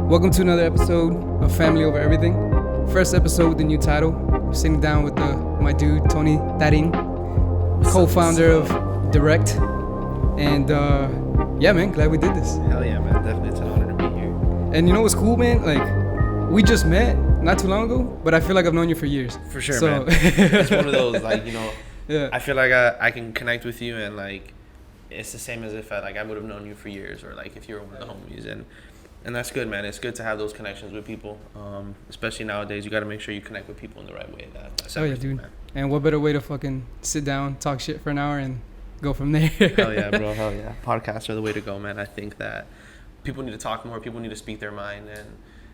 Welcome to another episode of Family Over Everything. First episode with the new title. I'm sitting down with my dude, Tony Tarin, co-founder of Direct. And yeah, man, glad we did this. Hell yeah, man. Definitely, it's an honor to be here. And you know what's cool, man? Like, we just met not too long ago, but I feel like I've known you for years. For sure, man. It's one of those, like, yeah. I feel like I can connect with you, and like it's the same as if I would have known you for years, or like if you were one of the homies, and that's good, man. It's good to have those connections with people, especially nowadays. You got to make sure you connect with people in the right way. That's yeah, dude. Man. And what better way to fucking sit down, talk shit for an hour, and go from there. Hell yeah, bro. Hell yeah. Podcasts are the way to go, man. I think that people need to talk more. People need to speak their mind,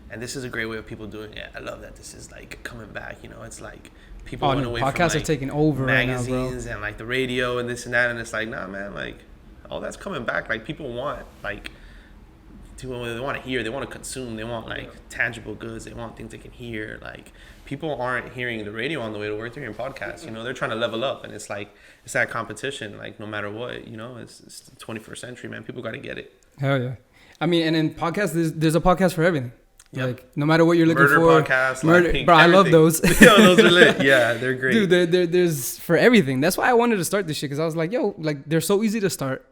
and this is a great way of people doing it. I love that this is like coming back. It's like people went away podcasts from are taking over magazines right now, bro. And like the radio and this and that, and it's like, nah, man, like all that's coming back. Like people want they want to hear, they want to consume, they want like tangible goods, they want things they can hear. Like people aren't hearing the radio on the way to work, they're hearing podcasts. They're trying to level up, and it's like it's that competition. Like no matter what, it's the 21st century, man. People got to get it. Hell yeah. I mean, and in podcasts, there's a podcast for everything. Yep. Like no matter what you're looking murder for, podcasts, bro, everything. I love those. Yo, those are lit. Yeah, they're great. Dude, there's for everything. That's why I wanted to start this shit, because I was like, yo, like they're so easy to start,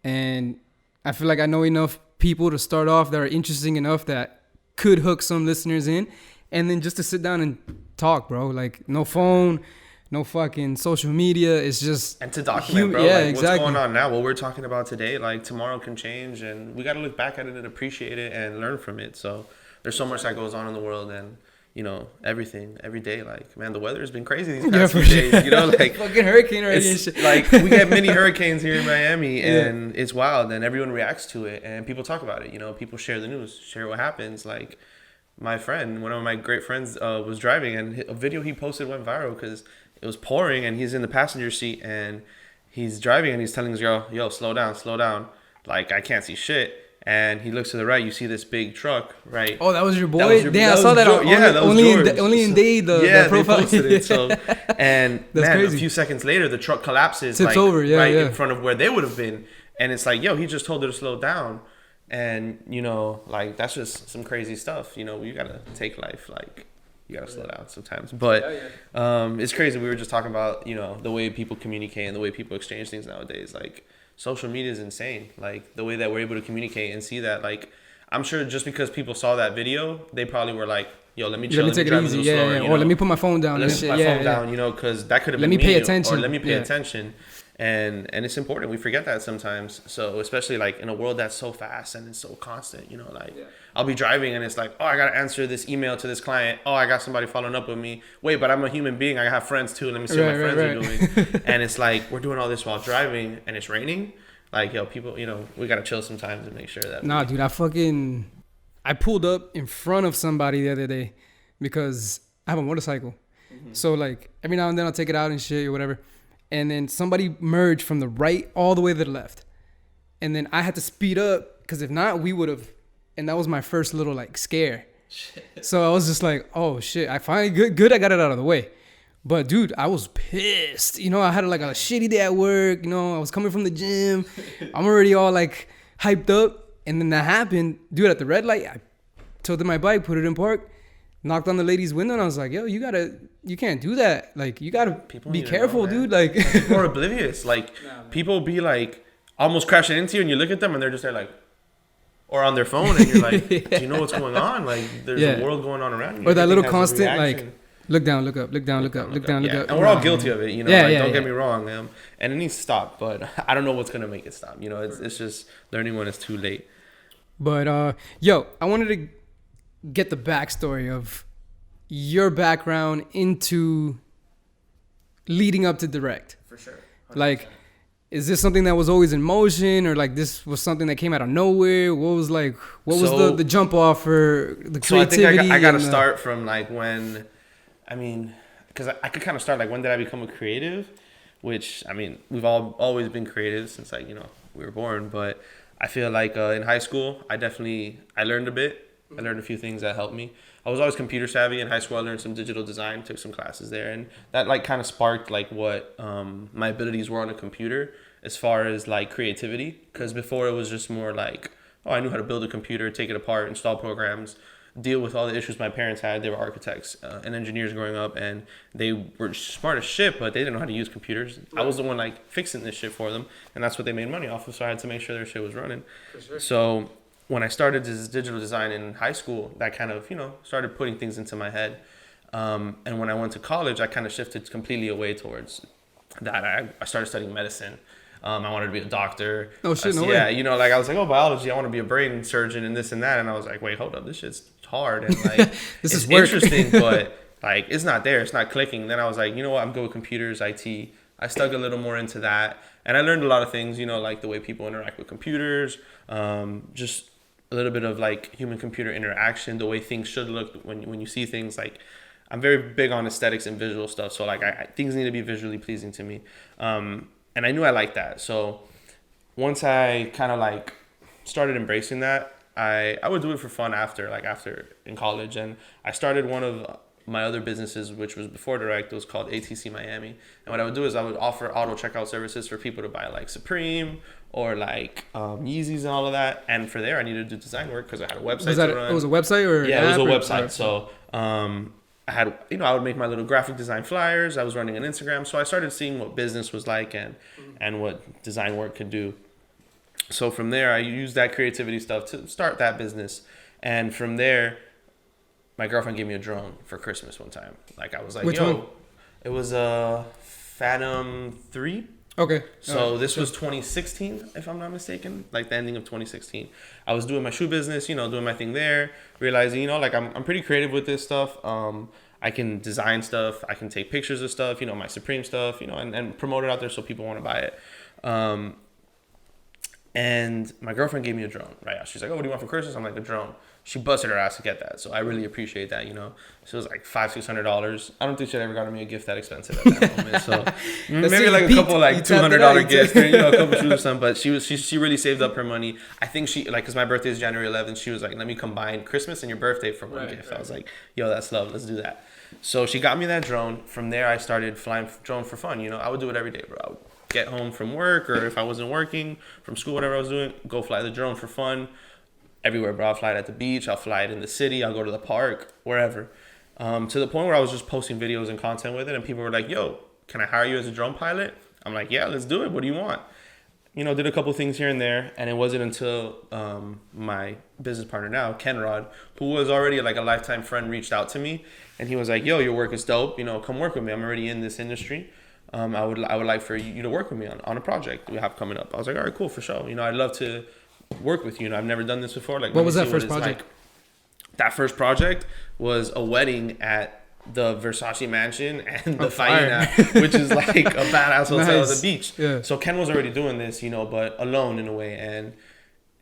and I feel like I know enough people to start off that are interesting enough that could hook some listeners in, and then just to sit down and talk, bro. Like no phone, no fucking social media. It's just and to document, bro. Yeah, like, exactly. What's going on now? What we're talking about today, like tomorrow can change, and we got to look back at it and appreciate it and learn from it. So there's so much that goes on in the world, and everything every day. Like, man, the weather has been crazy these past few days. Like fucking hurricane already and shit. Like we get many hurricanes here in Miami, and it's wild, and everyone reacts to it, and people talk about it. People share the news, share what happens. Like my friend, one of my great friends, was driving, and a video he posted went viral because it was pouring, and he's in the passenger seat, and he's driving, and he's telling his girl, "Yo, slow down. Like I can't see shit." And he looks to the right. You see this big truck, right? Oh, that was your boy. I saw that. Only in Day the profile. They posted it. So, and man, crazy. A few seconds later, the truck collapses, tips over, in front of where they would have been. And it's like, yo, he just told her to slow down, and like that's just some crazy stuff. You gotta take life like. You gotta slow down sometimes, but it's crazy. We were just talking about the way people communicate and the way people exchange things nowadays. Like social media is insane. Like the way that we're able to communicate and see that. Like I'm sure just because people saw that video, they probably were like, "Yo, let me chill, let me take it easy, slower, or let me put my phone down. Let me put my phone down, because that could have been me pay me, attention, or let me pay attention." And it's important. We forget that sometimes. So especially like in a world that's so fast and it's so constant, I'll be driving and it's like, oh, I got to answer this email to this client. Oh, I got somebody following up with me. Wait, but I'm a human being. I have friends too. Let me see what my friends are doing. And it's like, we're doing all this while driving and it's raining. Like, yo, people, we got to chill sometimes and make sure that. Nah, dude, I pulled up in front of somebody the other day because I have a motorcycle. Mm-hmm. So like every now and then I'll take it out and shit or whatever. And then somebody merged from the right all the way to the left. And then I had to speed up because if not, we would have. And that was my first little like scare. Shit. So I was just like, oh shit, I finally good I got it out of the way. But dude, I was pissed. I had like a shitty day at work. I was coming from the gym. I'm already all like hyped up. And then that happened. Dude, at the red light, I tilted my bike, put it in park. Knocked on the lady's window and I was like, yo, you can't do that. Like, you gotta be careful, dude. Like, people are oblivious. Like, people be like almost crashing into you and you look at them and they're just there like, or on their phone and you're like, do you know what's going on? Like, there's a world going on around you. Or that little constant, like, look down, look up, look down, look up, look down, look up. And we're all guilty of it, don't get me wrong. And it needs to stop, but I don't know what's going to make it stop. It's just learning when it's too late. But, yo, I wanted to get the backstory of your background into leading up to Direct. For sure. 100%. Like, is this something that was always in motion, or like this was something that came out of nowhere? What was the jump off for the creativity? So I think I got to start from like when, because I could kind of start like when did I become a creative? Which we've always been creative since like we were born. But I feel like in high school I learned a bit. I learned a few things that helped me. I was always computer savvy. In high school I learned some digital design, took some classes there, and that like kind of sparked like what my abilities were on a computer as far as like creativity, because before it was just more like I knew how to build a computer, take it apart, install programs, deal with all the issues my parents had. They were architects and engineers growing up, and they were smart as shit, but they didn't know how to use computers. Right. I was the one like fixing this shit for them, and that's what they made money off of. So I had to make sure their shit was running. For sure. So when I started this digital design in high school, that kind of started putting things into my head. And when I went to college, I kind of shifted completely away towards that. I started studying medicine. I wanted to be a doctor. Oh shit, no way. Yeah, like I was like, biology, I want to be a brain surgeon and this and that. And I was like, wait, hold up, this shit's hard. And like, this is is work. Interesting, but like, it's not there. It's not clicking. Then I was like, you know what, I'm good with computers, IT. I stuck a little more into that. And I learned a lot of things, like the way people interact with computers, just a little bit of like human computer interaction, the way things should look when you see things. Like, I'm very big on aesthetics and visual stuff. So like things need to be visually pleasing to me. And I knew I liked that. So once I kind of like started embracing that, I would do it for fun after in college. And I started one of my other businesses, which was before Direct. It was called ATC Miami. And what I would do is I would offer auto checkout services for people to buy like Supreme or like Yeezys and all of that. And for there, I needed to do design work because I had a website to run. It was a website or yeah, it was a website. So I had, I would make my little graphic design flyers. I was running an Instagram. So I started seeing what business was like and what design work could do. So from there, I used that creativity stuff to start that business. And from there, my girlfriend gave me a drone for Christmas one time. Like I was like, Which one? It was a Phantom 3. Okay. So this was 2016, if I'm not mistaken, like the ending of 2016. I was doing my shoe business, doing my thing there, realizing, like I'm pretty creative with this stuff. I can design stuff. I can take pictures of stuff, my Supreme stuff, and promote it out there so people want to buy it. And my girlfriend gave me a drone, right? She's like, oh, what do you want for Christmas? I'm like, a drone. She busted her ass to get that. So I really appreciate that, So it was like $500-$600. I don't think she'd ever gotten me a gift that expensive at that moment. So maybe like a couple like $200 gifts, a couple shoes or something. But she really saved up her money. I think she, like, because my birthday is January 11th, she was like, let me combine Christmas and your birthday for one gift. Right. I was like, yo, that's love. Let's do that. So she got me that drone. From there, I started flying drone for fun. I would do it every day, bro. I would get home from work, or if I wasn't working from school, whatever I was doing, go fly the drone for fun. Everywhere, bro. I'll fly it at the beach. I'll fly it in the city. I'll go to the park, wherever. To the point where I was just posting videos and content with it, and people were like, yo, can I hire you as a drone pilot? I'm like, yeah, let's do it. What do you want? Did a couple things here and there, and it wasn't until my business partner now, Kenrod, who was already like a lifetime friend, reached out to me, and he was like, yo, your work is dope. Come work with me. I'm already in this industry. I would like for you to work with me on a project we have coming up. I was like, all right, cool, for sure. I'd love to work with you. I've never done this before. Like, what was that first project? Like. That first project was a wedding at the Versace mansion and the Faena, which is like a badass hotel at the beach. Yeah. So Ken was already doing this, but alone in a way,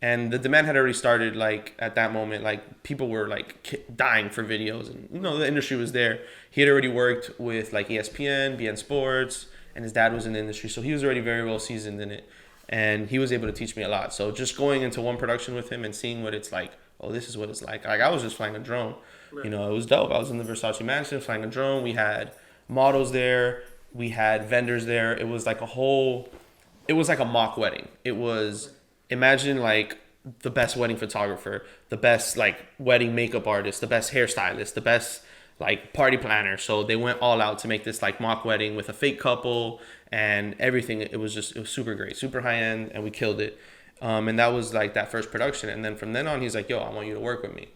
and the demand had already started. Like at that moment, like people were like dying for videos, and the industry was there. He had already worked with like ESPN, BN Sports, and his dad was in the industry, so he was already very well seasoned in it. And he was able to teach me a lot. So just going into one production with him and seeing what it's like, oh, this is what it's like. Like I was just flying a drone. Right. It was dope. I was in the Versace mansion flying a drone. We had models there. We had vendors there. It was like a mock wedding. It was, imagine like the best wedding photographer, the best like wedding makeup artist, the best hairstylist, the best like party planner. So they went all out to make this like mock wedding with a fake couple and everything. It was super great, super high end, and we killed it. And that was like that first production. And then from then on, he's like, yo, I want you to work with me.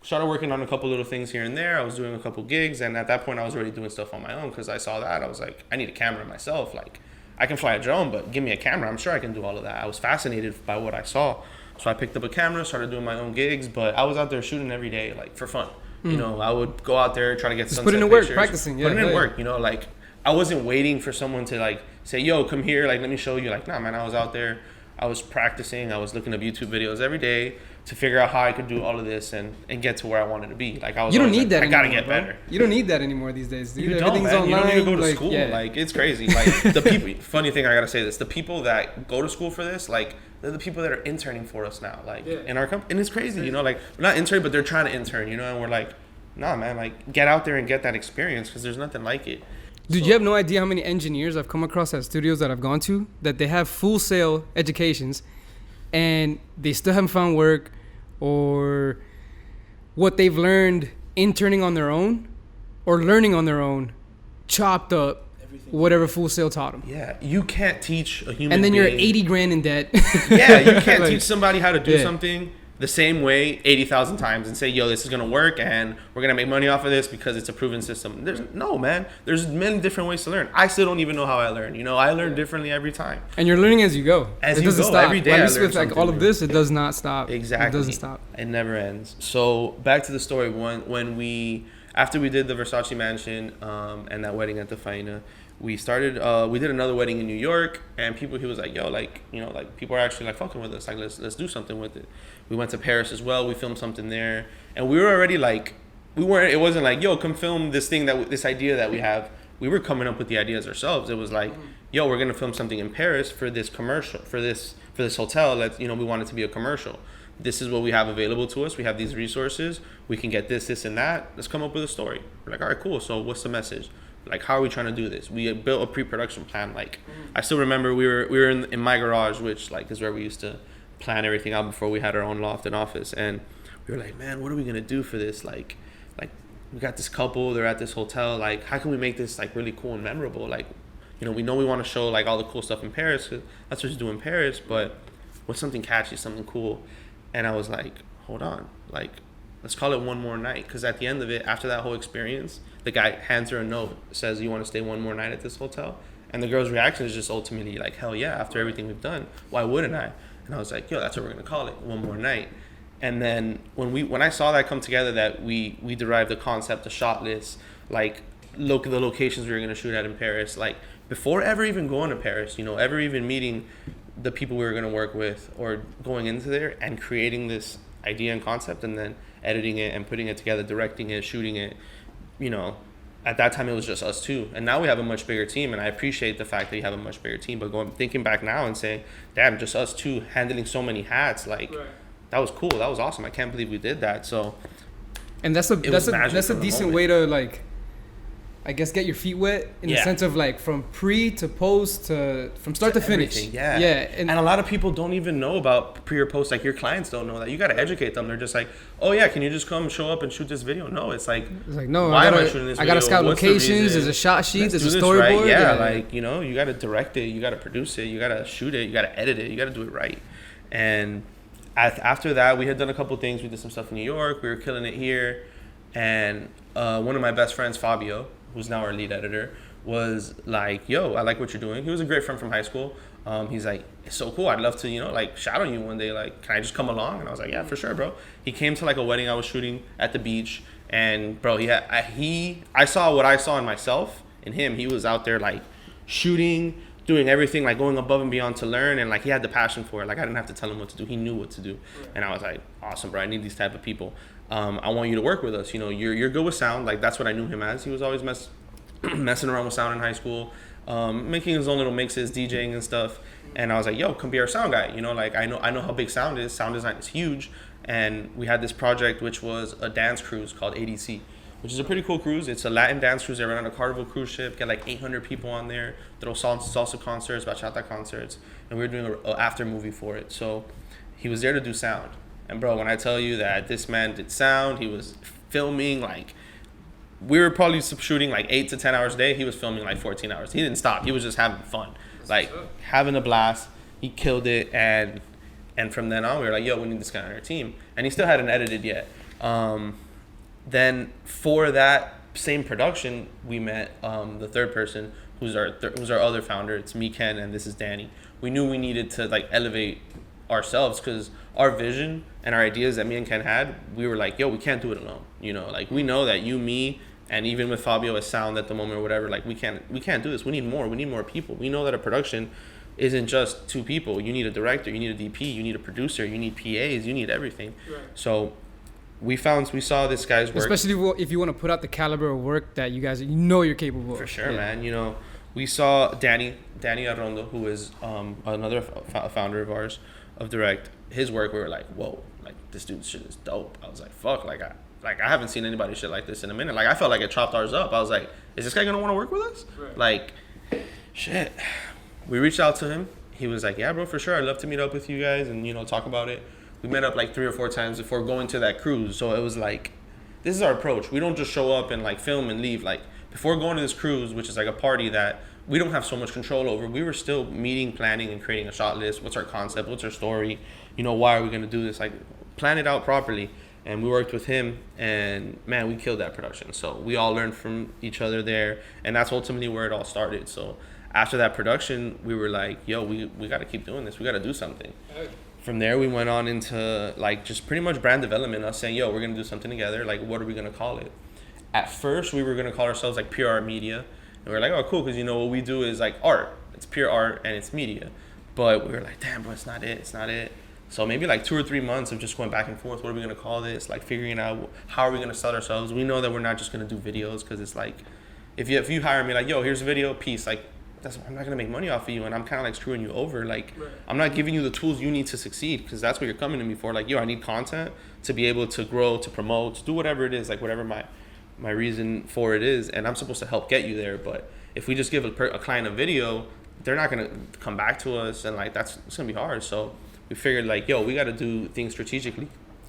Started working on a couple little things here and there. I was doing a couple gigs, and at that point I was already doing stuff on my own because I saw that. I was like, I need a camera myself. Like I can fly a drone, but give me a camera. I'm sure I can do all of that. I was fascinated by what I saw. So I picked up a camera, started doing my own gigs, but I was out there shooting every day, like for fun. I would go out there, try to get just sunset put in the pictures, work, practicing. Yeah, put in work. Like I wasn't waiting for someone to like say, yo, come here, like let me show you. Like, nah, man, I was out there. I was practicing. I was looking up YouTube videos every day to figure out how I could do all of this and get to where I wanted to be. Like I was. You don't need that. I gotta get better. You don't need that anymore these days. Dude. You don't, man. You don't need to go to school. Yeah. Like it's crazy. Like the people. Funny thing, I gotta say this: the people that go to school for this, like they're the people that are interning for us now. Like in our company, and it's crazy. Like we're not interning, but they're trying to intern. And we're like, nah, man. Like get out there and get that experience because there's nothing like it. Dude, you have no idea how many engineers I've come across at studios that I've gone to that they have full sail educations. and they still haven't found work, or what they've learned interning on their own or learning on their own, chopped up whatever Full Sail taught them. Yeah, you can't teach a human and then being. you're 80 grand in debt. Yeah, you can't Like, teach somebody how to do yeah. something the same way 80,000 times and say, yo, this is going to work and we're going to make money off of this because it's a proven system. No, man. There's many different ways to learn. I still don't even know how I learn. You know, I learn differently every time. And you're learning as you go. As it you doesn't go. stop. Every day At I least learn with like something all of new. this, it does not stop. Exactly. It doesn't stop. It never ends. So back to the story. When we, after we did the Versace mansion and that wedding at the Faina, we started, we did another wedding in New York, and he was like, yo, like, you know, like, people are actually like fucking with us. Like, let's do something with it. We went to Paris as well. We filmed something there, and we were already like, it wasn't like, yo, come film this thing this idea that we have. We were coming up with the ideas ourselves. It was like, yo, we're gonna film something in Paris for this commercial, for this hotel. Let's, you know, we want it to be a commercial. This is what we have available to us. We have these resources. We can get this and that. Let's come up with a story. We're like, all right, cool. So what's the message? Like, how are we trying to do this? We built a pre-production plan. Like, I still remember we were in my garage, which like is where we used to plan everything out before we had our own loft and office. And we were like, man, what are we gonna do for this? Like we got this couple. They're at this hotel. Like, how can we make this like really cool and memorable? Like, you know, we want to show like all the cool stuff in Paris. 'Cause that's what you do in Paris. But what's something catchy, something cool? And I was like, hold on, like, let's call it One More Night. Because at the end of it, after that whole experience, the guy hands her a note, says, you want to stay one more night at this hotel? And the girl's reaction is just ultimately like, hell yeah, after everything we've done, why wouldn't I? And I was like, yo, that's what we're going to call it, One More Night. And then when I saw that come together, that we derived the concept, the shot list, like, the locations we were going to shoot at in Paris, like, before ever even going to Paris, you know, ever even meeting the people we were going to work with or going into there and creating this idea and concept and then editing it and putting it together, directing it, shooting it, you know, at that time it was just us two. And now we have a much bigger team, and I appreciate the fact that you have a much bigger team. But thinking back now and saying, damn, just us two handling so many hats, like, right. That was cool. That was awesome. I can't believe we did that. So, and that's a decent way to, like, I guess, get your feet wet in the sense of like from pre to post to from start to finish. Yeah. And a lot of people don't even know about pre or post. Like, your clients don't know that. You got to educate them. They're just like, oh yeah, can you just come show up and shoot this video? No, it's like no. Why am I shooting this video? I got to scout locations. There's a shot sheet. There's a storyboard. Right? Yeah, like, you know, you got to direct it. You got to produce it. You got to shoot it. You got to edit it. You got to do it right. And after that, we had done a couple things. We did some stuff in New York. We were killing it here. And one of my best friends, Fabio, who's now our lead editor, was like, yo, I like what you're doing. He was a great friend from high school. He's like, it's so cool. I'd love to, you know, like, shadow you one day. Like, can I just come along? And I was like, yeah, for sure, bro. He came to like a wedding I was shooting at the beach. And bro, I saw what I saw in myself in him. He was out there like shooting, doing everything, like going above and beyond to learn. And like, he had the passion for it. Like, I didn't have to tell him what to do. He knew what to do. And I was like, awesome, bro. I need these type of people. I want you to work with us. You know, you're good with sound. Like, that's what I knew him as. He was always messing around with sound in high school, making his own little mixes, DJing and stuff. And I was like, yo, come be our sound guy. You know, like, I know how big sound is. Sound design is huge. And we had this project, which was a dance cruise called ADC, which is a pretty cool cruise. It's a Latin dance cruise. They run on a Carnival cruise ship, get like 800 people on there, throw salsa concerts, bachata concerts. And we were doing an after movie for it. So he was there to do sound. And bro, when I tell you that this man did sound, he was filming, like, we were probably shooting like 8 to 10 hours a day. He was filming like 14 hours. He didn't stop. He was just having fun, like having a blast. He killed it. And from then on, we were like, yo, we need this guy on our team. And he still hadn't edited yet. Then for that same production, we met the third person, who's our other founder. It's me, Ken, and this is Danny. We knew we needed to like elevate ourselves, because our vision and our ideas that me and Ken had, we were like, yo, we can't do it alone. You know, like, we know that you, me, and even with Fabio as sound at the moment or whatever, like, we can't do this. We need more people. We know that a production isn't just 2 people. You need a director, you need a DP, you need a producer, you need PAs, you need everything. Right. So we saw this guy's work, especially if you want to put out the caliber of work that you guys, you know, you're capable of. For sure, man. You know, we saw Danny Arrondo, who is another founder of ours, of Direct. His work, we were like, whoa, like, this dude's shit is dope. I was like, fuck, I haven't seen anybody shit like this in a minute. Like, I felt like it chopped ours up. I was like, is this guy gonna want to work with us? Right. Like, shit. We reached out to him. he was like, yeah, bro, for sure. I'd love to meet up with you guys and, talk about it. We met up like 3 or 4 times before going to that cruise. So it was like, this is our approach. We don't just show up and like film and leave. Like before going to this cruise, which is like a party that we don't have so much control over, we were still meeting, planning, and creating a shot list. What's our concept? What's our story? Why are we going to do this? Like plan it out properly. And we worked with him, and man, we killed that production. So we all learned from each other there, and that's ultimately where it all started. So after that production, we were like, yo, we got to keep doing this. We got to do something. From there, we went on into like just pretty much brand development, us saying, yo, we're going to do something together. Like, what are we going to call it? At first, we were going to call ourselves like Pure Art Media. And we were like, oh, cool, because what we do is like art. It's pure art, and it's media. But we were like, damn, bro, it's not it. It's not it. So maybe like 2 or 3 months of just going back and forth. What are we going to call this? Like figuring out how are we going to sell ourselves. We know that we're not just going to do videos, because it's like, if you hire me like, yo, here's a video, peace. Like, I'm not going to make money off of you, and I'm kind of like screwing you over. Like, right. I'm not giving you the tools you need to succeed, because that's what you're coming to me for. Like, yo, I need content to be able to grow, to promote, to do whatever it is, like whatever my reason for it is. And I'm supposed to help get you there. But if we just give a client a video, they're not going to come back to us, and like it's going to be hard. So we figured like, yo, we got to do things strategically.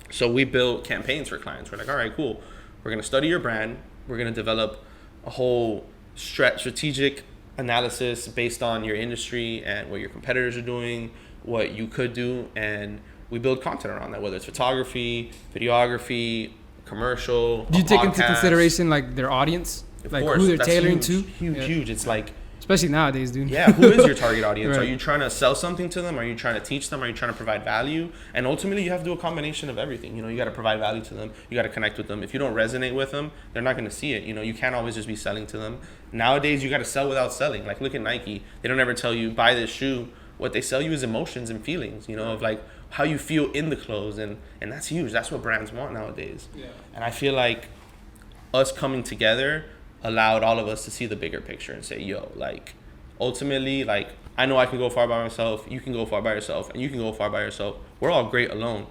So we built campaigns for clients. We're like, all right, cool. We're going to study your brand. We're going to develop a whole strategic analysis based on your industry and what your competitors are doing, what you could do. And we build content around that, whether it's photography, videography, commercial. Do you take into consideration like their audience? Of like course, who they're that's tailoring huge, to? Huge. It's like, especially nowadays, dude. Yeah, who is your target audience? Right. Are you trying to sell something to them? Are you trying to teach them? Are you trying to provide value? And ultimately, you have to do a combination of everything. You got to provide value to them. You got to connect with them. If you don't resonate with them, they're not going to see it. You can't always just be selling to them. Nowadays, you got to sell without selling. Like, look at Nike. They don't ever tell you, buy this shoe. What they sell you is emotions and feelings, of like how you feel in the clothes. And that's huge. That's what brands want nowadays. Yeah. And I feel like us coming together allowed all of us to see the bigger picture and say, yo, like, ultimately, like, I know I can go far by myself, you can go far by yourself, and you can go far by yourself. We're all great alone.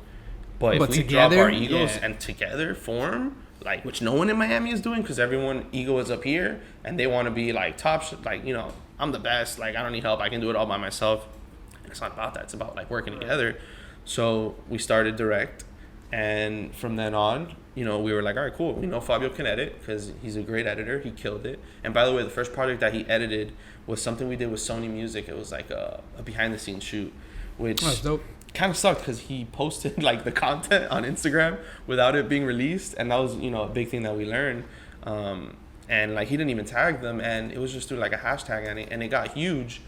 But if we together, drop our egos and together form, like, which no one in Miami is doing, because everyone ego is up here and they want to be like top, like, I'm the best, like, I don't need help, I can do it all by myself. And it's not about that. It's about like working together. So we started Direct, and from then on, we were like, all right, cool. We know Fabio can edit because he's a great editor. He killed it. And by the way, the first project that he edited was something we did with Sony Music. It was like a behind-the-scenes shoot, which kind of sucked because he posted like the content on Instagram without it being released, and that was a big thing that we learned. And like he didn't even tag them, and it was just through like a hashtag, and it got huge.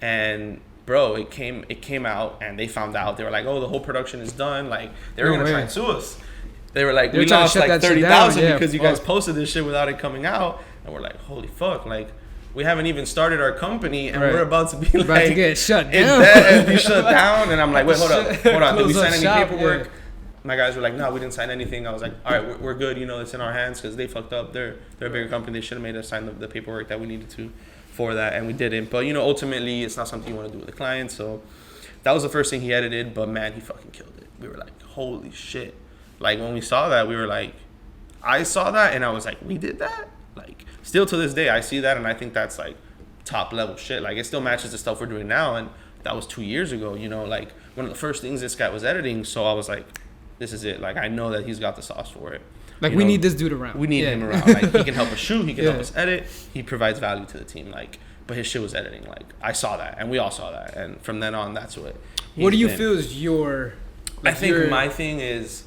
And bro, it came out, and they found out. They were like, oh, the whole production is done. Like they were gonna try and sue us. They were like, we lost like 30,000 because you guys posted this shit without it coming out. And we're like, holy fuck, like we haven't even started our company, and we're about to be about to get shut down. And be shut down. And I'm like, wait, hold on. Did we sign any paperwork? Yeah. My guys were like, no, we didn't sign anything. I was like, all right, we're good. It's in our hands because they fucked up. They're a bigger company. They should have made us sign the paperwork that we needed to for that, and we didn't. But ultimately, it's not something you want to do with a client. So that was the first thing he edited. But man, he fucking killed it. We were like, holy shit. Like when we saw that, we were like, I saw that and I was like, we did that? Like still to this day, I see that and I think that's like top level shit. Like it still matches the stuff we're doing now, and that was 2 years ago, like one of the first things this guy was editing. So I was like, this is it. Like I know that he's got the sauce for it. Like we need this dude around. We need him around. Like he can help us shoot, he can help us edit, he provides value to the team. Like, but his shit was editing. Like I saw that and we all saw that. And from then on, that's what do you feel is your I think my thing is,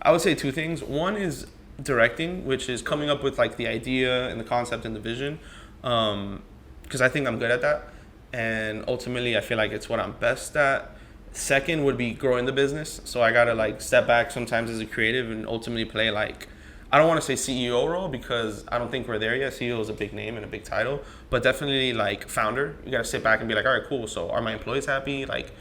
I would say 2 things. One is directing, which is coming up with like the idea and the concept and the vision, because I think I'm good at that, and ultimately I feel like it's what I'm best at. Second would be growing the business, so I gotta like step back sometimes as a creative and ultimately play like, I don't want to say CEO role because I don't think we're there yet. CEO is a big name and a big title, but definitely like founder. You gotta sit back and be like, all right, cool. So are my employees happy? Like,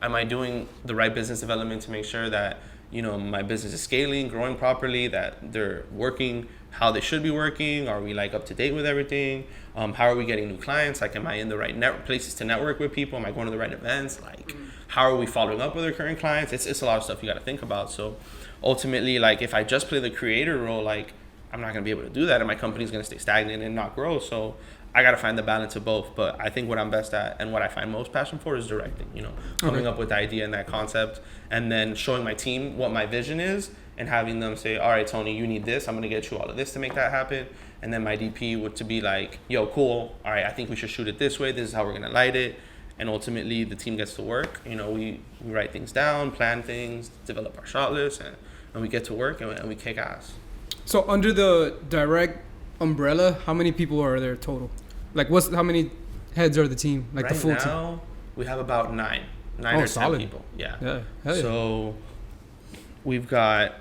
am I doing the right business development to make sure that my business is scaling, growing properly, that they're working how they should be working? Are we like up to date with everything? How are we getting new clients? Like, am I in the right places to network with people? Am I going to the right events? Like, how are we following up with our current clients? It's a lot of stuff you got to think about. So ultimately, like if I just play the creator role, like I'm not going to be able to do that, and my company's going to stay stagnant and not grow. So I got to find the balance of both. But I think what I'm best at and what I find most passion for is directing, you know, coming up with the idea and that concept, and then showing my team what my vision is and having them say, all right, Tony, you need this. I'm going to get you all of this to make that happen. And then my DP would to be like, yo, cool. All right, I think we should shoot it this way. This is how we're going to light it. And ultimately, the team gets to work. You know, we write things down, plan things, develop our shot list, and we get to work and we kick ass. So under the direct umbrella, how many people are there total? Like, how many heads are the team? Like right the full now, team? We have about nine or solid. 10 people. Yeah. Hell yeah. So we've got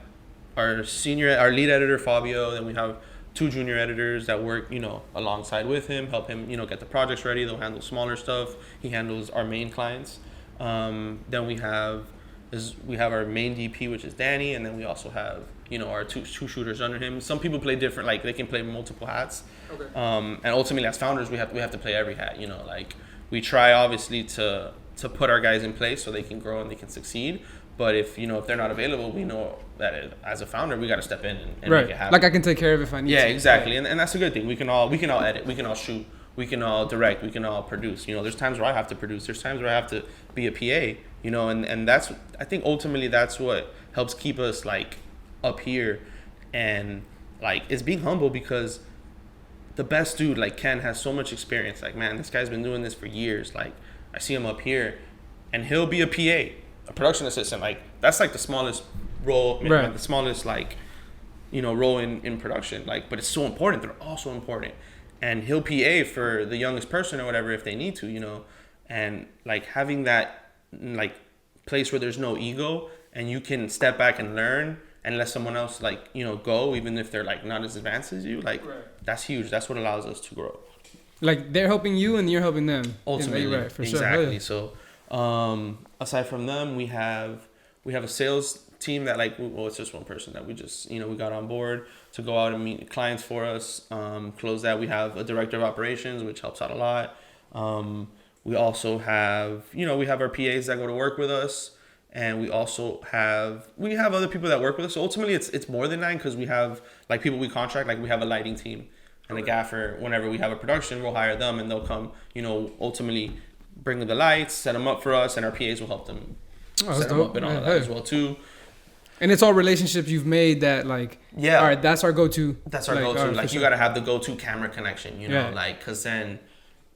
our lead editor Fabio, then we have 2 junior editors that work, you know, alongside with him, help him, you know, get the projects ready. They'll handle smaller stuff. He handles our main clients. Then we have our main DP, which is Danny, and then we also have, you know, our two shooters under him. Some people play different, like they can play multiple hats. Okay. And ultimately, as founders, we have to play every hat. You know, like we try obviously to put our guys in place so they can grow and they can succeed. But if they're not available, we know that as a founder, we got to step in and right. make it happen. Like I can take care of it if I need to. Yeah, exactly. And that's a good thing. We can all edit. We can all shoot. We can all direct. We can all produce. You know, there's times where I have to produce. There's times where I have to be a PA. You know, and that's, I think ultimately that's what helps keep us like up here, and like it's being humble because the best dude like Ken has so much experience. Like, man, this guy's been doing this for years. Like I see him up here, and he'll be a PA. A production assistant, like that's like the smallest role, right. The smallest like, role in production. Like, but it's so important. They're all so important, and he'll PA for the youngest person or whatever if they need to, and like having that like place where there's no ego and you can step back and learn and let someone else like go even if they're like not as advanced as you. Like right. That's huge. That's what allows us to grow. Like they're helping you and you're helping them. Ultimately, right, for exactly. Sure. So. Aside from them, we have a sales team that it's just one person that we just we got on board to go out and meet clients for us, close that. We have a director of operations, which helps out a lot. We also have we have our PAs that go to work with us, and we also have other people that work with us. So ultimately, it's more than 9 because we have like people we contract. Like we have a lighting team and a gaffer. Whenever we have a production, we'll hire them and they'll come. Ultimately bring the lights, set them up for us, and our PAs will help them set them up and all that as well too. And it's all relationships you've made that like, all right, that's our go-to. That's our go-to. Like you got to have the go-to camera connection, like because then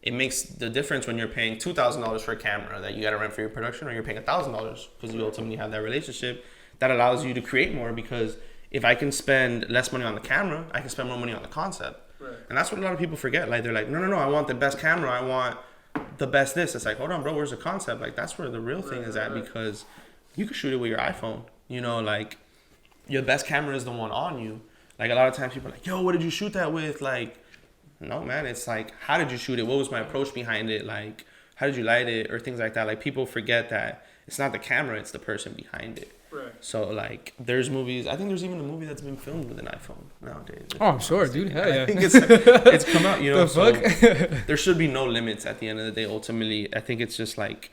it makes the difference when you're paying $2,000 for a camera that you got to rent for your production, or you're paying $1,000 because you ultimately have that relationship that allows you to create more. Because if I can spend less money on the camera, I can spend more money on the concept. Right. And that's what a lot of people forget. Like they're like, no, I want the best camera. I want the best this. It's like, hold on, bro, where's the concept? Like that's where the real thing is at, because you can shoot it with your iPhone. Like your best camera is the one on you. Like a lot of times people are like, yo, what did you shoot that with? Like, no, man, it's like, how did you shoot it? What was my approach behind it? Like, how did you light it? Or things like that. Like people forget that it's not the camera, it's the person behind it. Right. So like there's movies, I think there's even a movie that's been filmed with an iPhone nowadays. Oh, I'm sure, dude. Hell yeah. I think it's come out, The fuck? There should be no limits at the end of the day. Ultimately, I think it's just like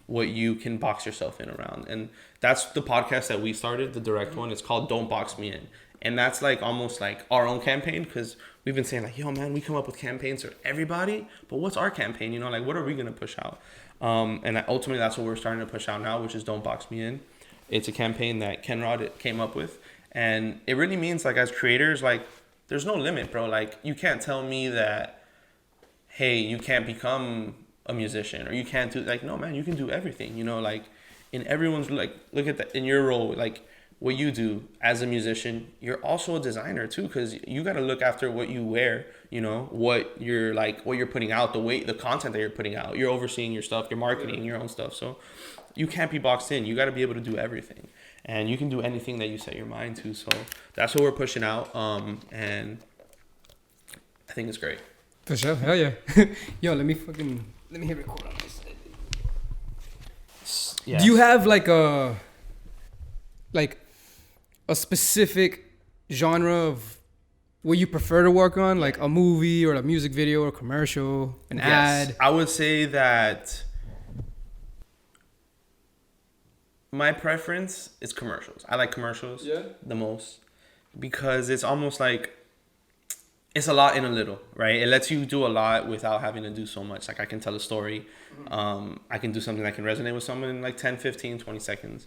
what you can box yourself in around. And that's the podcast that we started, the direct one. It's called Don't Box Me In. And that's like almost like our own campaign, because we've been saying like, yo, man, we come up with campaigns for everybody, but what's our campaign? Like, what are we going to push out? And ultimately, that's what we're starting to push out now, which is Don't Box Me In. It's a campaign that Ken Rod came up with. And it really means, like, as creators, like, there's no limit, bro. Like, you can't tell me that, hey, you can't become a musician, or you can't do, like, no, man, you can do everything, like, in everyone's, like, look at that, in your role, like, what you do as a musician, you're also a designer, too, because you got to look after what you wear, what you're, like, what you're putting out, the content that you're putting out. You're overseeing your stuff, you're marketing your own stuff, so you can't be boxed in. You got to be able to do everything. And you can do anything that you set your mind to. So that's what we're pushing out. And I think it's great. For sure. Hell yeah. Yo, let me hit record on this. Yeah. Do you have like a specific genre of what you prefer to work on? Like a movie or a music video or a commercial, an ad? I would say that my preference is commercials. I like commercials the most, because it's almost like it's a lot in a little, right? It lets you do a lot without having to do so much. Like I can tell a story. I can do something that can resonate with someone in like 10, 15, 20 seconds.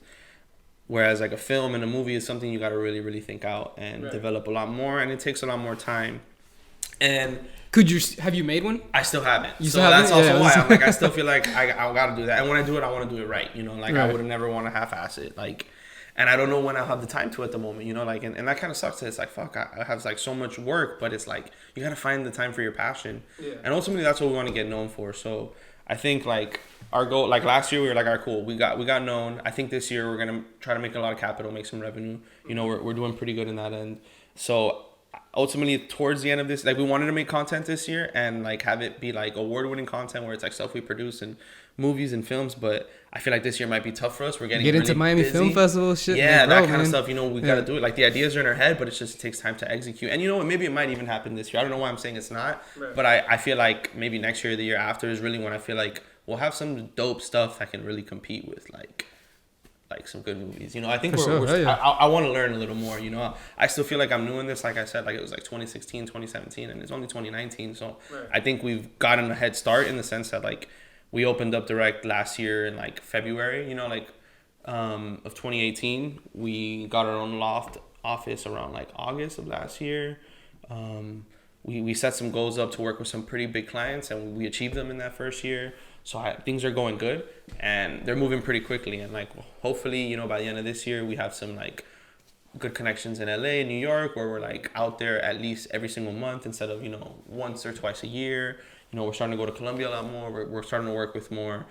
Whereas like a film and a movie is something you got to really, really think out and develop a lot more. And it takes a lot more time. And have you made one? I still haven't. You so that's also why I'm like, I still feel like I got to do that. And when I do it, I want to do it right. You know, like I would have never want to half-ass it. Like, and I don't know when I'll have the time to at the moment, you know, like, and that kind of sucks. It's like, fuck, I have like so much work, but it's like, you got to find the time for your passion. Yeah. And ultimately that's what we want to get known for. So I think like our goal, like last year we were like, all right, cool. We got known. I think this year we're going to try to make a lot of capital, make some revenue. You know, we're doing pretty good in that end. So ultimately towards the end of this, like we wanted to make content this year and like have it be like award-winning content where it's like stuff we produce and movies and films, but I feel like this year might be tough for us. We're getting get really into Miami busy. Film Festival shit. Yeah, that kind of stuff. You know, we got to do it. Like the ideas are in our head, but it takes time to execute. And you know what? Maybe it might even happen this year. I don't know why I'm saying it's not, but I feel like maybe next year or the year after is really when I feel like we'll have some dope stuff that can really compete with like some good movies. You know, I think I want to learn a little more. You know, I still feel like I'm new in this. Like I said, like it was like 2016, 2017, and it's only 2019. So I think we've gotten a head start in the sense that like we opened up direct last year in like February, you know, like of 2018. We got our own loft office around like August of last year. We set some goals up to work with some pretty big clients and we achieved them in that first year. So things are going good and they're moving pretty quickly. And like, hopefully, you know, by the end of this year, we have some like good connections in LA and New York where we're like out there at least every single month instead of, you know, once or twice a year. You know, we're starting to go to Colombia a lot more. We're starting to work with more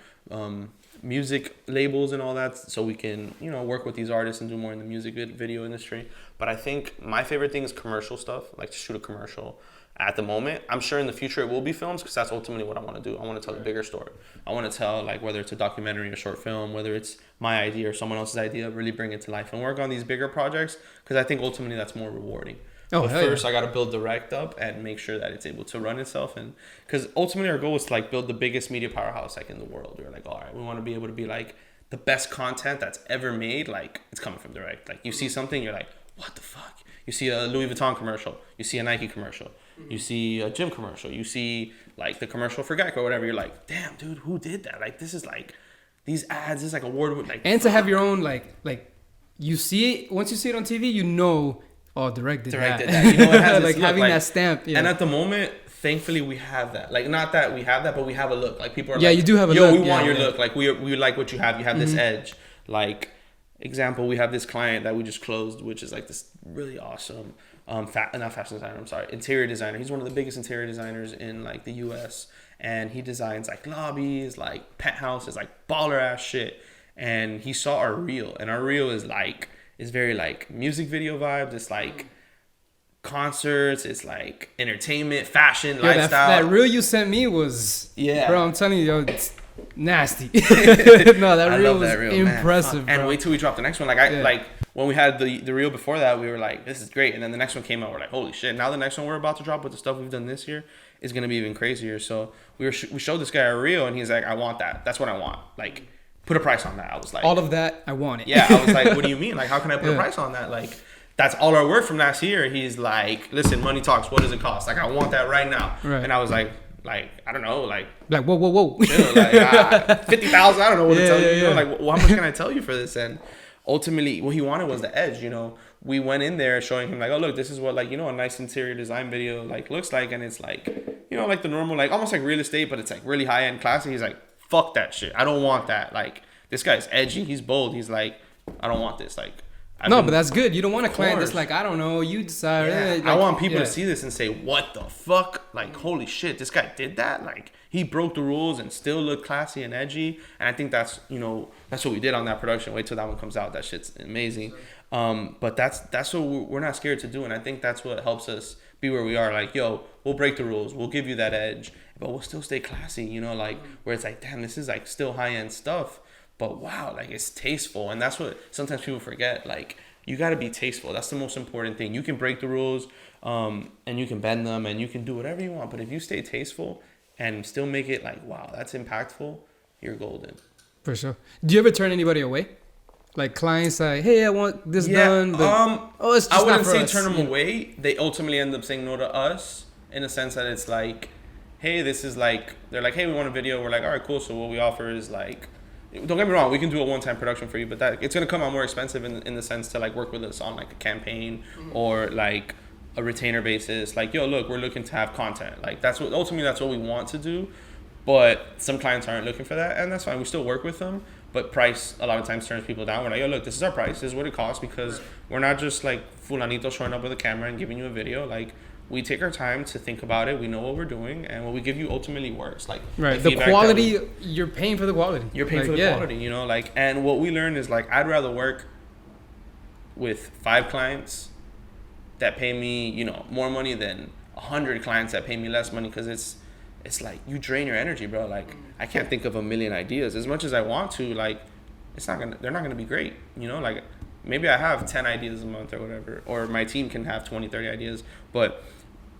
music labels and all that so we can, you know, work with these artists and do more in the music video industry. But I think my favorite thing is commercial stuff, like to shoot a commercial. At the moment, I'm sure in the future it will be films because that's ultimately what I want to do. I want to tell a bigger story. I want to tell like whether it's a documentary or short film, whether it's my idea or someone else's idea, really bring it to life and work on these bigger projects because I think ultimately that's more rewarding. But first, I got to build direct up and make sure that it's able to run itself. And because ultimately our goal is to like build the biggest media powerhouse like in the world. We're like, all right, we want to be able to be like the best content that's ever made. Like it's coming from direct. Like you see something, you're like, what the fuck? You see a Louis Vuitton commercial. You see a Nike commercial. You see a gym commercial. You see like the commercial for Geico or whatever. You're like, damn, dude, who did that? Like this is like these ads. This is like award like. And to have your own like you see it once you see it on TV, you know. Oh, direct did that. You know, it has like having that stamp. Yeah. And at the moment, thankfully, we have that. Like, not that we have that, but we have a look. Like, people are like, you do have a look. Yo, we want your look. Like, we like what you have. You have this edge. Like, example, we have this client that we just closed, which is like this really awesome, not fashion designer, I'm sorry, interior designer. He's one of the biggest interior designers in like the US. And he designs like lobbies, like penthouses, like baller ass shit. And he saw our reel. And our reel is like, it's very like music video vibes. It's like concerts. It's like entertainment, fashion, lifestyle. That reel you sent me was, bro, I'm telling you, yo, it's nasty. No, that reel was impressive, man. And wait till we drop the next one. Like like when we had the reel before that, we were like, this is great. And then the next one came out. We're like, holy shit. Now the next one we're about to drop with the stuff we've done this year is going to be even crazier. So we showed this guy a reel and he's like, I want that. That's what I want. Like, put a price on that. I was like, all of that, I want it. Yeah, I was like, what do you mean? Like, how can I put a price on that? Like, that's all our work from last year. He's like, listen, money talks. What does it cost? Like, I want that right now. Right. And I was like, I don't know, like whoa. Chill, like, 50,000. I don't know what to tell you. You know, like, well, how much can I tell you for this? And ultimately, what he wanted was the edge. You know, we went in there showing him like, oh look, this is what like, you know, a nice interior design video like looks like, and it's like, you know, like the normal, like almost like real estate, but it's like really high end classy. He's like, fuck that shit. I don't want that. Like, this guy's edgy. He's bold. He's like, I don't want this. Like, but that's good. You don't want a client that's like, I don't know. You decide. Yeah. Like, I want people to see this and say, what the fuck? Like, holy shit, this guy did that? Like, he broke the rules and still looked classy and edgy. And I think that's, you know, that's what we did on that production. Wait till that one comes out. That shit's amazing. But that's what we're not scared to do. And I think that's what helps us be where we are. Like, yo, we'll break the rules. We'll give you that edge. But we'll still stay classy, you know, like, where it's like, damn, this is like still high-end stuff. But wow, like it's tasteful. And that's what sometimes people forget. Like, you got to be tasteful. That's the most important thing. You can break the rules and you can bend them and you can do whatever you want. But if you stay tasteful and still make it like, wow, that's impactful, you're golden. For sure. Do you ever turn anybody away? Like clients like, hey, I want this done. But, I wouldn't say turn them away. They ultimately end up saying no to us. in a sense that it's like, hey, this is like, they're like, hey, we want a video. We're like, all right, cool. So what we offer is like, don't get me wrong, we can do a one-time production for you, but that it's gonna come out more expensive in the sense to like work with us on like a campaign or like a retainer basis. Like, yo, look, we're looking to have content. Like that's what ultimately that's what we want to do. But some clients aren't looking for that, and that's fine. We still work with them, but price a lot of times turns people down. We're like, yo, look, this is our price. This is what it costs, because we're not just like fulanito showing up with a camera and giving you a video. Like, we take our time to think about it. We know what we're doing, and what we give you ultimately works. Like, right, the quality, you're paying for the quality. You're paying for the quality, you know. Like, and what we learned is like, I'd rather work with 5 clients that pay me, you know, more money than 100 clients that pay me less money, because it's like you drain your energy, bro. Like, I can't think of a million ideas as much as I want to. Like, they're not gonna be great, you know. Like, maybe I have 10 ideas a month or whatever, or my team can have 20, 30 ideas, but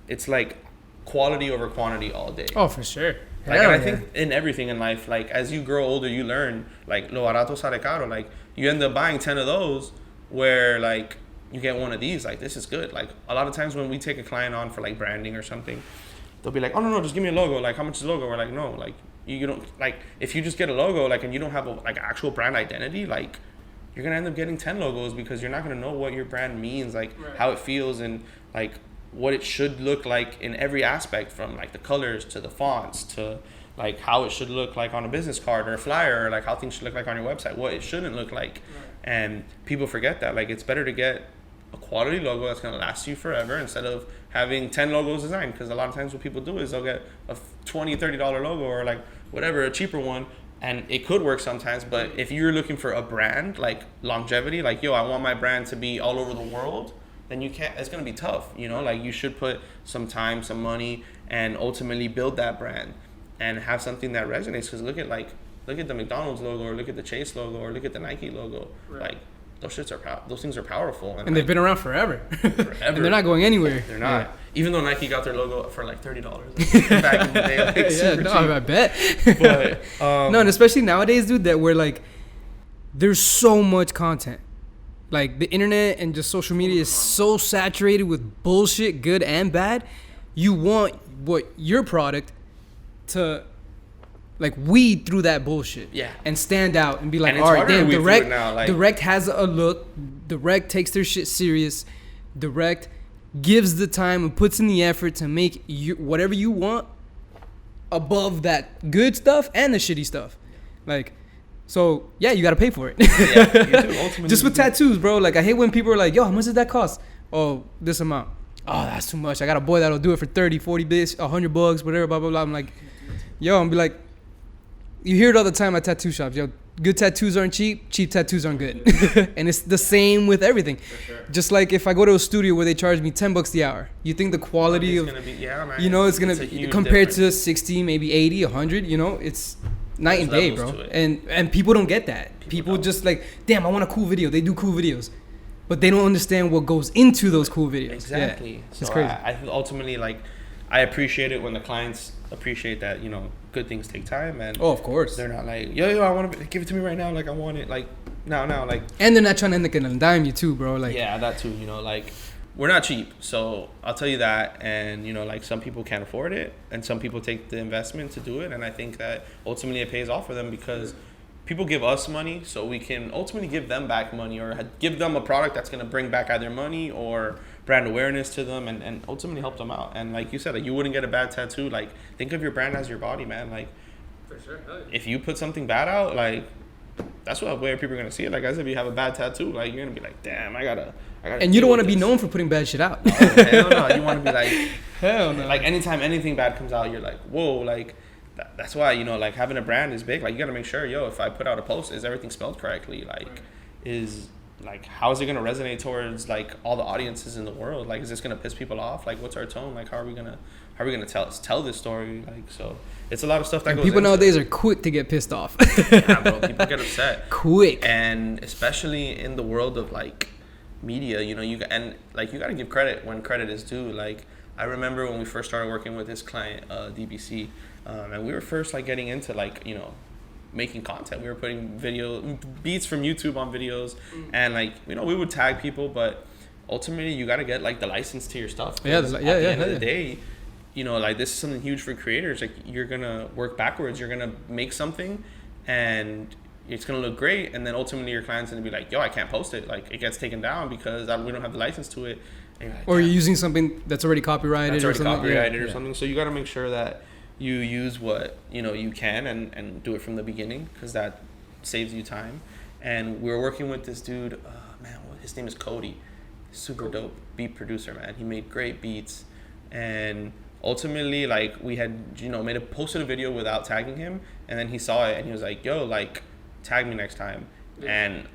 it's like quality over quantity all day. Oh, for sure. Like, and I think in everything in life, like, as you grow older, you learn, like, lo barato sale caro. Like, you end up buying 10 of those, where like you get one of these. Like, this is good. Like, a lot of times when we take a client on for like branding or something, they'll be like, oh no, just give me a logo. Like, how much is the logo? We're like, no, like, you don't, like, if you just get a logo, like, and you don't have a like actual brand identity, like, you're gonna end up getting 10 logos, because you're not gonna know what your brand means, like, how it feels, and like what it should look like in every aspect, from like the colors to the fonts to like how it should look like on a business card or a flyer, or like how things should look like on your website, what it shouldn't look like. And people forget that. Like, it's better to get a quality logo that's going to last you forever, instead of having 10 logos designed. Because a lot of times what people do is they'll get a $20, $30 logo, or like whatever, a cheaper one, and it could work sometimes. But if you're looking for a brand, like longevity, like, yo, I want my brand to be all over the world, then you can't, it's going to be tough, you know. Like, you should put some time, some money, and ultimately build that brand and have something that resonates. Because look at the McDonald's logo, or look at the Chase logo, or look at the Nike logo. Like, those things are powerful, and they've been around forever. And they're not going anywhere. They're not. Yeah. Even though Nike got their logo for like $30 back in the day, like, super cheap. I bet. But no, and especially nowadays, dude, that we're like, there's so much content. Like, the internet and just social media is so saturated with bullshit, good and bad. You want your product to like weed through that bullshit, and stand out and be like, all right, damn, Direct has a look. Direct takes their shit serious. Direct gives the time and puts in the effort to make whatever you want above that good stuff and the shitty stuff. Like, so yeah, you gotta pay for it. Yeah, you do, ultimately. Just with tattoos, bro. Like, I hate when people are like, yo, how much does that cost? Oh, this amount. Oh, that's too much. I got a boy that'll do it for 30, 40 bits, $100, whatever, blah, blah, blah. I'm like, yo, I'm be like, you hear it all the time at tattoo shops. Yo, good tattoos aren't cheap. Cheap tattoos aren't good. And it's the same with everything. For sure. Just like if I go to a studio where they charge me $10 the hour, you think the quality of, gonna be, man, you know, it's gonna be compared to 60, maybe 80, 100. You know, it's night and day, bro. And people don't get that. People just like, damn, I want a cool video. They do cool videos, but they don't understand what goes into those cool videos. Exactly. Yeah, so it's crazy. I ultimately, like, I appreciate it when the clients appreciate that, you know, good things take time, and of course they're not like, yo, I want to give it to me right now, like, I want it like now, like, and they're not trying to nickel and dime you too, bro. Like, yeah, that too, you know. Like, we're not cheap, so I'll tell you that. And you know, like, some people can't afford it, and some people take the investment to do it, and I think that ultimately it pays off for them, because people give us money so we can ultimately give them back money, or give them a product that's going to bring back either money or brand awareness to them, and ultimately help them out. And like you said, like, you wouldn't get a bad tattoo. Like, think of your brand as your body, man. Like, for sure. If you put something bad out, like, that's what way people are gonna see it. Like, as if you have a bad tattoo, like, you're gonna be like, damn, I gotta. And you don't want to be known for putting bad shit out. Oh, hell no. You want to be like, hell no. Like, anytime anything bad comes out, you're like, whoa, like. That's why, you know, like, having a brand is big. Like, you got to make sure, yo, if I put out a post, is everything spelled correctly? Like, like, how is it going to resonate towards, like, all the audiences in the world? Like, is this going to piss people off? Like, what's our tone? Like, how are we going to tell this story? Like, so it's a lot of stuff that goes people nowadays are quick to get pissed off. Yeah, bro, people get upset. Quick. And especially in the world of, like, media, you know, you got to give credit when credit is due. Like, I remember when we first started working with this client, DBC, and we were first, like, getting into, like, you know, making content. We were putting beats from YouTube on videos, and, like, you know, we would tag people, but ultimately you got to get, like, the license to your stuff. Yeah, at the end of the day, you know, like this is something huge for creators. Like you're gonna work backwards. You're gonna make something, and it's gonna look great, and then ultimately your client's gonna be like, "Yo, I can't post it. Like it gets taken down because we don't have the license to it." And you're like, or you're using something that's already copyrighted. That's already or something. copyrighted or something. So you got to make sure that you use what you can and do it from the beginning, because that saves you time. And we're working with this dude. Man, his name is Cody. Super dope beat producer, man. He made great beats, and ultimately, like, we had posted a video without tagging him, and then he saw it and he was like, "Yo, like, tag me next time." And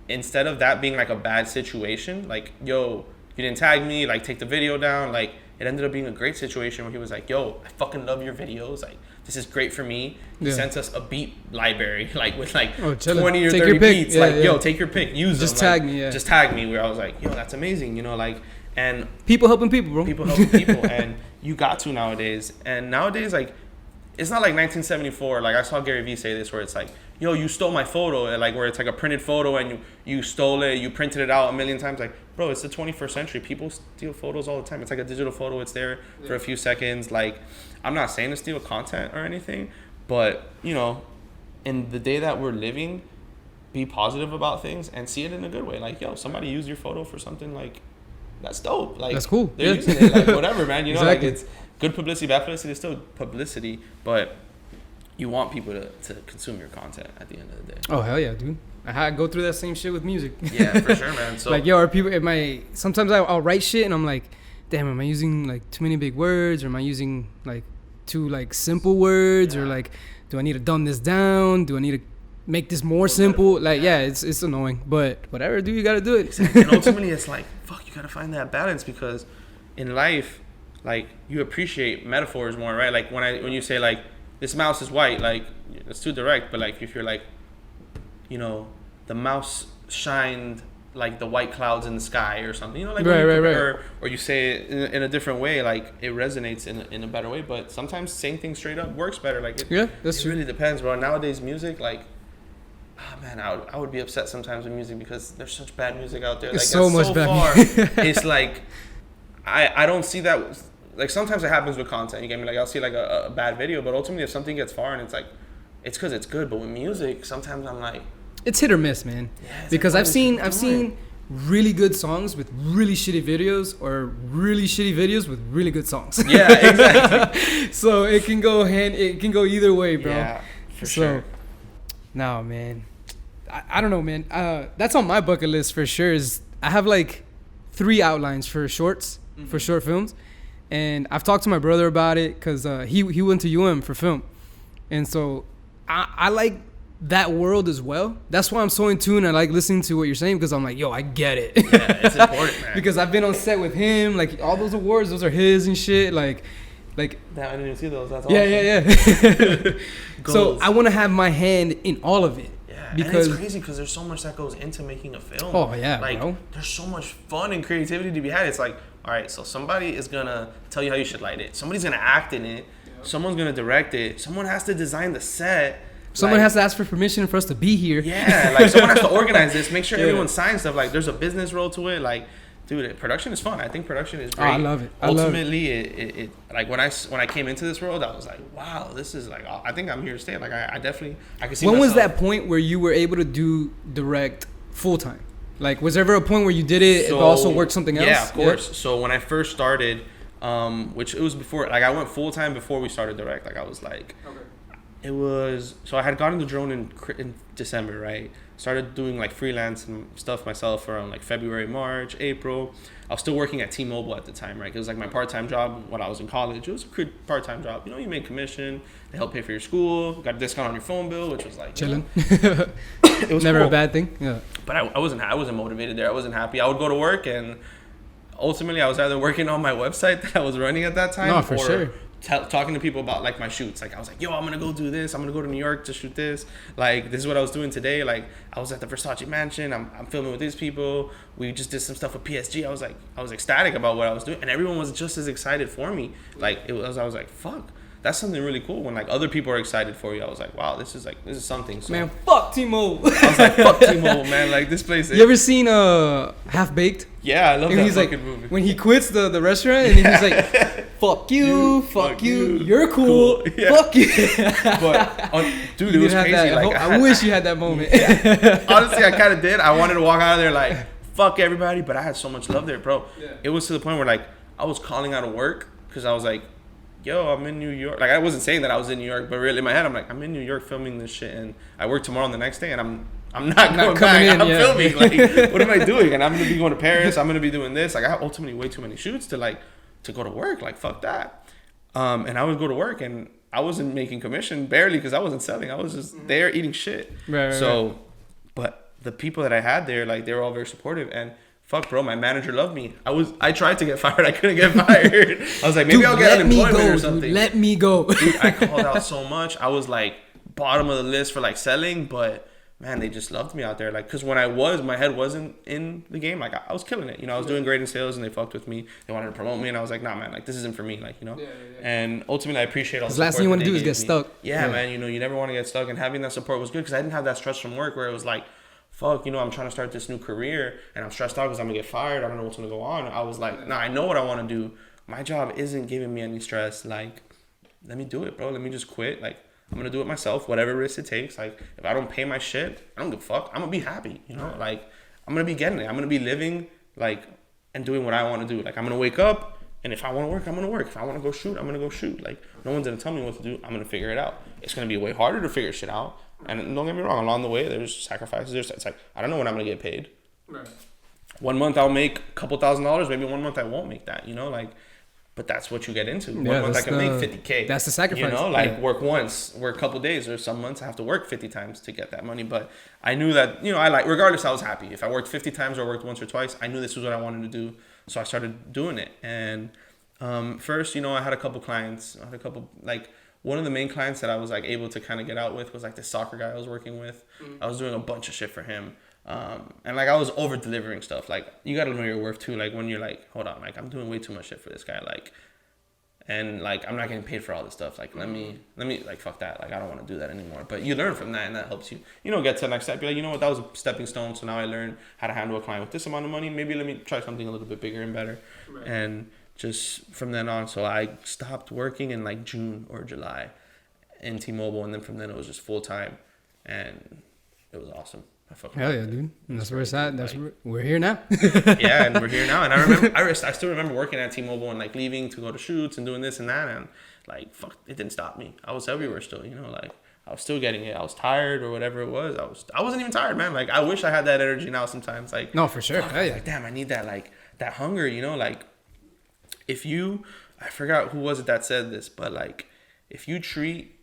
instead of that being like a bad situation, like, "Yo, you didn't tag me, like, take the video down," like, it ended up being a great situation where he was like, "Yo, I fucking love your videos. Like, this is great for me." He sent us a beat library, like, with like 20 or 30 beats. Yeah, like, yo, take your pick, use just them. Tag me, yeah. Just tag me. Where I was like, "Yo, that's amazing," like, and people helping people, bro. People helping people, and you got to nowadays. And nowadays, like, it's not like 1974. Like, I saw Gary Vee say this, where it's like, "Yo, you stole my photo," and like, where it's like a printed photo and you stole it, you printed it out a million times. Like, bro, it's the 21st century. People steal photos all the time. It's like a digital photo. It's there for a few seconds. Like, I'm not saying to steal content or anything, but in the day that we're living, be positive about things and see it in a good way. Like, yo, somebody used your photo for something, like, that's dope. Like, that's cool. They're using it, like, whatever, man. Exactly. Like, it's good publicity, bad publicity is still publicity, but you want people to consume your content at the end of the day. Oh, hell yeah, dude. I go through that same shit with music. Yeah, for sure, man. So, like, yo, are people, sometimes I'll write shit and I'm like, damn, am I using like too many big words, or am I using like too like simple words, or like, do I need to dumb this down? Do I need to make this more simple? Like, it's annoying, but whatever, dude, you gotta do it. Exactly. And ultimately, it's like, fuck, you gotta find that balance, because in life, like, you appreciate metaphors more, right? Like, when you say, like, this mouse is white, like, it's too direct, but like, if you're like, the mouse shined like the white clouds in the sky or something, like, right. Or you say it in a different way, like, it resonates in a better way. But sometimes saying things straight up works better. Like, that's true. Really depends, bro. Nowadays, music, like, man, I would be upset sometimes with music, because there's such bad music out there. Like, it's so much so bad. Far, it's like, I don't see that. Like, sometimes it happens with content. You get me? Like, I'll see like a bad video, but ultimately, if something gets far and it's like, it's because it's good. But with music, sometimes I'm like, it's hit or miss, man. Yeah, because like, I've seen really good songs with really shitty videos, or really shitty videos with really good songs. Yeah, exactly. So it can go either way, bro. Yeah, for sure. No, man. I don't know, man. That's on my bucket list for sure. I have like 3 outlines for shorts, for short films. And I've talked to my brother about it, because he went to UM for film. And so I like that world as well. That's why I'm so in tune. I like listening to what you're saying, because I'm like, yo, I get it. Yeah, it's important, man. Because I've been on set with him. Like, all those awards, those are his and shit. Like that, I didn't even see those. That's awesome. Yeah. So I want to have my hand in all of it. Yeah, because, and it's crazy, because there's so much that goes into making a film. Oh yeah, like, bro. There's so much fun and creativity to be had. It's like, all right, so somebody is gonna tell you how you should light it. Somebody's gonna act in it. Someone's gonna direct it. Someone has to design the set. Someone has to ask for permission for us to be here. Yeah, like, someone has to organize this, make sure everyone signs stuff. Like, there's a business role to it. Like, dude, production is fun. I think production is great. Oh, I love it. Ultimately, it like, when I came into this world, I was like, wow, this is like, I think I'm here to stay. Like, I definitely, I can see. When was that point where you were able to direct full time? Like, was there ever a point where you did it and also worked something else? Yeah, of course. Yeah. So when I first started, which it was before, like, I went full time before we started direct. Like, I was like, it was, so I had gotten the drone in December, right? Started doing like freelance and stuff myself around like February, March, April. I was still working at T-Mobile at the time, right? It was like my part-time job when I was in college. It was a good part-time job. You made commission. They help pay for your school. Got a discount on your phone bill, which was like chilling. It was never cool. a bad thing. Yeah. But I wasn't motivated there. I wasn't happy. I would go to work, and ultimately I was either working on my website that I was running at that time, for sure. Talking to people about like my shoots. Like, I was like, yo, I'm gonna go do this. I'm gonna go to New York to shoot this. Like, this is what I was doing today. Like, I was at the Versace mansion. I'm filming with these people. We just did some stuff with PSG. I was ecstatic about what I was doing, and everyone was just as excited for me. Like, I was like, fuck, that's something really cool. When like other people are excited for you, I was like, wow, this is something. So, man, fuck T-Mobile. I was like, fuck T-Mobile, man. Like, this place. You ever seen Half Baked? Yeah, I love and that he's fucking like, movie. When he quits the restaurant, and he's like, fuck you, you're cool, Yeah. fuck you. But dude, it You was had crazy. that. Like I wish you had that moment. honestly, I kind of did. I wanted to walk out of there like fuck everybody, but I had so much love there, bro. Yeah. It was to the point where like I was calling out of work because I was like, yo, I'm in New York. Like I wasn't saying that I was in New York, but really in my head I'm like, I'm in New York filming this shit, and I work tomorrow and the next day, and I'm not going back. I'm filming. Like, what am I doing? And I'm gonna be going to Paris. I'm gonna be doing this. Like, I have ultimately way too many shoots to go to work. Like, fuck that. And I would go to work, and I wasn't making commission barely because I wasn't selling. I was just there eating shit. Right. So, but the people that I had there, like, they were all very supportive. And fuck, bro, my manager loved me. I tried to get fired. I couldn't get fired. I was like, maybe I'll get unemployment or something. Dude, let me go. Dude, I called out so much. I was like bottom of the list for like selling, but man, they just loved me out there. Like, because when my head wasn't in the game. Like, I was killing it. You know, I was doing great in sales, and they fucked with me. They wanted to promote me, and I was like, nah, man, like, this isn't for me. Like, you know. Yeah. And ultimately, I appreciate all the support. The last thing you want to do is get stuck. Yeah, man. You know, you never want to get stuck, and having that support was good because I didn't have that stress from work where it was like, fuck, you know, I'm trying to start this new career, and I'm stressed out because I'm gonna get fired. I don't know what's gonna go on. I was like, nah, I know what I want to do. My job isn't giving me any stress. Like, let me do it, bro. Let me just quit. Like, I'm gonna do it myself, whatever risk it takes. Like, if I don't pay my shit, I don't give a fuck. I'm gonna be happy, you know. Like, I'm gonna be getting it. I'm gonna be living, like, and doing what I want to do. Like, I'm gonna wake up, and if I want to work, I'm gonna work. If I want to go shoot, I'm gonna go shoot. Like, no one's gonna tell me what to do. I'm gonna figure it out. It's gonna be way harder to figure shit out. And don't get me wrong, along the way, there's sacrifices. It's like, I don't know when I'm gonna get paid. Right. 1 month I'll make a couple $1,000s. Maybe 1 month I won't make that. You know, like. But that's what you get into. 1 month I can make $50K. That's the sacrifice. You know, like work once, work a couple days, or some months I have to work 50 times to get that money. But I knew that, you know, regardless, I was happy. If I worked 50 times or worked once or twice, I knew this was what I wanted to do. So I started doing it. And first, you know, I had a couple clients. Like, one of the main clients that I was like able to kind of get out with was like the soccer guy I was working with. I was doing a bunch of shit for him. And like I was over delivering stuff. Like, you gotta know your worth too. Like, when you're like, hold on, like I'm doing way too much shit for this guy. Like, and like I'm not getting paid for all this stuff. Like, let me like fuck that. Like, I don't want to do that anymore. But you learn from that, and that helps you, you know, get to the next step. You're like, you know what, that was a stepping stone. So now I learned how to handle a client with this amount of money. Maybe let me try something a little bit bigger and better. Right. And just from then on, so I stopped working in like June or July in T-Mobile, and then from then it was just full time, and it was awesome. Hell yeah, dude. And that's where it's at. We're here now. Yeah, and we're here now. And I remember, I still remember working at T-Mobile and like leaving to go to shoots and doing this and that, and like fuck, it didn't stop me. I was everywhere still, you know, like I was still getting it. I was tired or whatever it was. I wasn't even tired, man. Like, I wish I had that energy now sometimes. Like, no, for sure. Hell yeah. Like, damn, I need that, like that hunger, you know. Like, I forgot who was it that said this, but like if you treat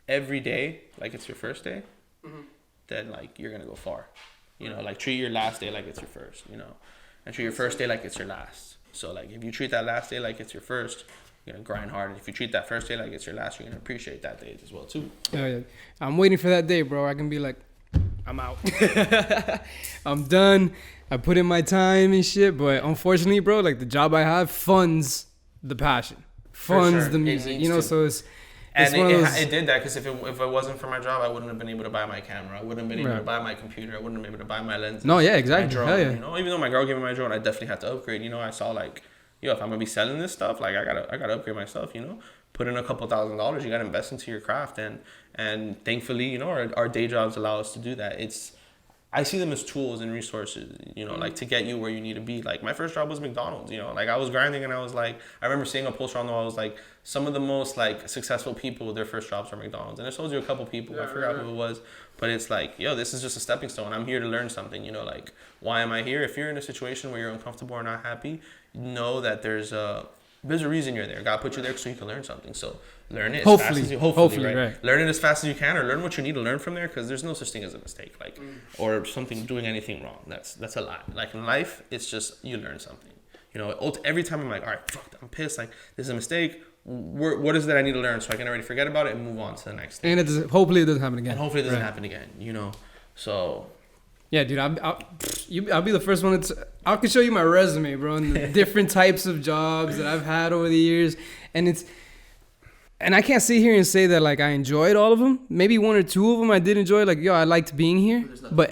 every day like it's your first day, then like you're gonna go far. You know, like treat your last day like it's your first, you know, and treat your first day like it's your last. So like if you treat that last day like it's your first, you're gonna grind hard. And if you treat that first day like it's your last, you're gonna appreciate that day as well too. Yeah. I'm waiting for that day, bro. I can be like, I'm out. I'm done. I put in my time and shit, but unfortunately, bro, like the job I have funds the passion, funds the music, you know. So it's it did that, because if it wasn't for my job, I wouldn't have been able to buy my camera. I wouldn't have been able to buy my computer. I wouldn't have been able to buy my lenses. No, yeah, exactly. My drone, hell yeah. You know, even though my girl gave me my drone, I definitely had to upgrade. You know, I saw like, yo, if I'm gonna be selling this stuff, like I gotta upgrade my stuff. You know, put in a couple $1,000s. You gotta invest into your craft, and thankfully, you know, our day jobs allow us to do that. I see them as tools and resources, you know, like to get you where you need to be. Like, my first job was McDonald's, you know, like I was grinding, and I was like, I remember seeing a poster on the wall. I was like, some of the most like successful people, their first jobs are McDonald's. And it shows you a couple people. I forgot who it was, but it's like, yo, this is just a stepping stone. I'm here to learn something, you know, like, why am I here? If you're in a situation where you're uncomfortable or not happy, know that there's a reason you're there. God put you there so you can learn something. So learn it as fast as you hopefully, right? Learn it as fast as you can, or learn what you need to learn from there, because there's no such thing as a mistake, like or something doing anything wrong. That's a lot. Like in life, it's just you learn something. You know, every time I'm like, all right, fuck, I'm pissed. Like, this is a mistake. What is it that I need to learn so I can already forget about it and move on to the next thing? And hopefully it doesn't happen again. And hopefully it doesn't happen again. You know, so. Yeah, dude, I'll be the first one I can show you my resume, bro, and the different types of jobs that I've had over the years, and I can't sit here and say that like I enjoyed all of them. Maybe one or two of them I did enjoy. Like, yo, I liked being here, but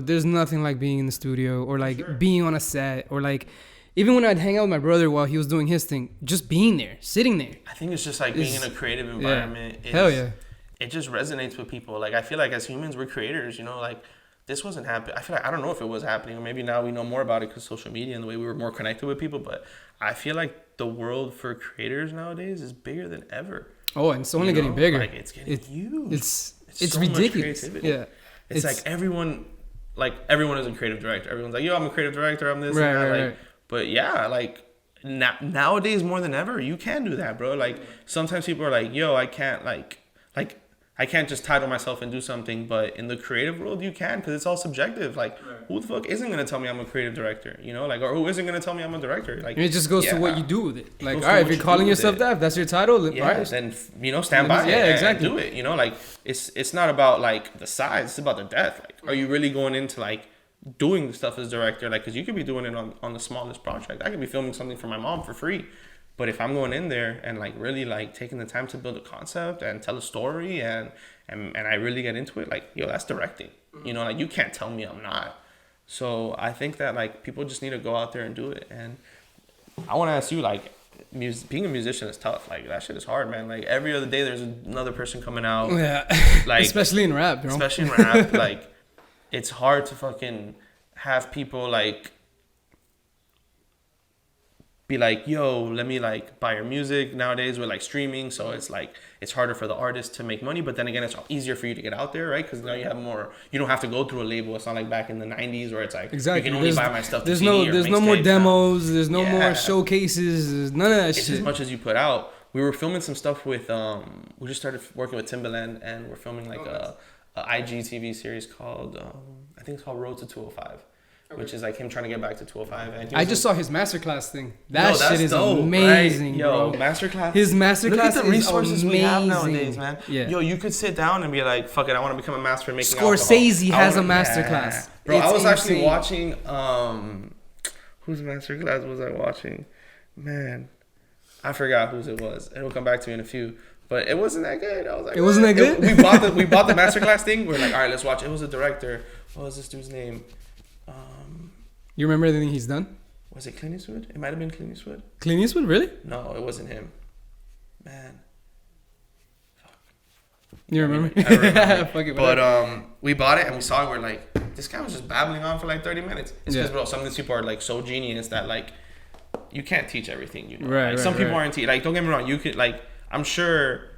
there's nothing like being in the studio, or like being on a set, or like, even when I'd hang out with my brother while he was doing his thing, just being there, sitting there. I think it's just like being in a creative environment. Yeah. Hell yeah. It just resonates with people. Like, I feel like as humans, we're creators, you know, like this wasn't happening. I feel like, I don't know if it was happening, or maybe now we know more about it because social media and the way we were more connected with people. But I feel like the world for creators nowadays is bigger than ever. Oh, and it's only getting bigger. Like, it's getting huge. It's so ridiculous. Yeah. It's like everyone is a creative director. Everyone's like, yo, I'm a creative director. I'm this and that. Right. But yeah, like nowadays more than ever, you can do that, bro. Like sometimes people are like, yo, I can't I can't just title myself and do something, but in the creative world, you can, because it's all subjective. Like, who the fuck isn't going to tell me I'm a creative director, you know? Like, or who isn't going to tell me I'm a director? Like, and it just goes to what you do with it. Like, all right, if you're calling yourself that, if that's your title, then, you know, stand by it and do it, you know? Like, it's not about, like, the size, it's about the depth. Like, are you really going into, like, doing the stuff as director? Like, because you could be doing it on the smallest project. I could be filming something for my mom for free. But if I'm going in there and like really like taking the time to build a concept and tell a story and I really get into it, like, yo, that's directing. You know, like, you can't tell me I'm not. So I think that like people just need to go out there and do it. And I want to ask you, like, being a musician is tough. Like, that shit is hard, man. Like, every other day there's another person coming out. Yeah. Like, especially in rap, bro. Especially in rap. Like, it's hard to fucking have people like be like, yo, let me like buy your music nowadays with like streaming. So it's like, it's harder for the artist to make money, but then again, it's easier for you to get out there, right? Because now you have more, you don't have to go through a label. It's not like back in the 90s where it's like, you can only buy my stuff. There's no more demos. There's no more showcases. There's none of that shit. It's as much as you put out. We were filming some stuff with, we just started working with Timbaland, and we're filming like a IGTV series called, I think it's called Road to 205. Okay. Which is like him trying to get back to 205. And I just saw his masterclass thing. That shit is dope, amazing, right? Yo, bro. Masterclass. His masterclass. Look at the resources we have nowadays, man. Yeah. Yo, you could sit down and be like, fuck it, I want to become a master at making Scorsese alcohol. has a masterclass. Yeah. Bro, I was actually watching, whose masterclass was I watching? Man, I forgot whose it was. It'll come back to me in a few. But it wasn't that good. I was like, it wasn't that good? We bought the masterclass thing. We're like, all right, let's watch. It was a director. What was this dude's name? You remember anything he's done? Was it Clint Eastwood? It might have been Clint Eastwood. Clint Eastwood, really? No, it wasn't him. Man. Fuck. You remember? I remember. Fuck it, but we bought it and we saw it. We're like, this guy was just babbling on for like 30 minutes. It's because, bro, some of these people are like so genius that like you can't teach everything, you know. Right. Like, some people aren't like, don't get me wrong, you could like, I'm sure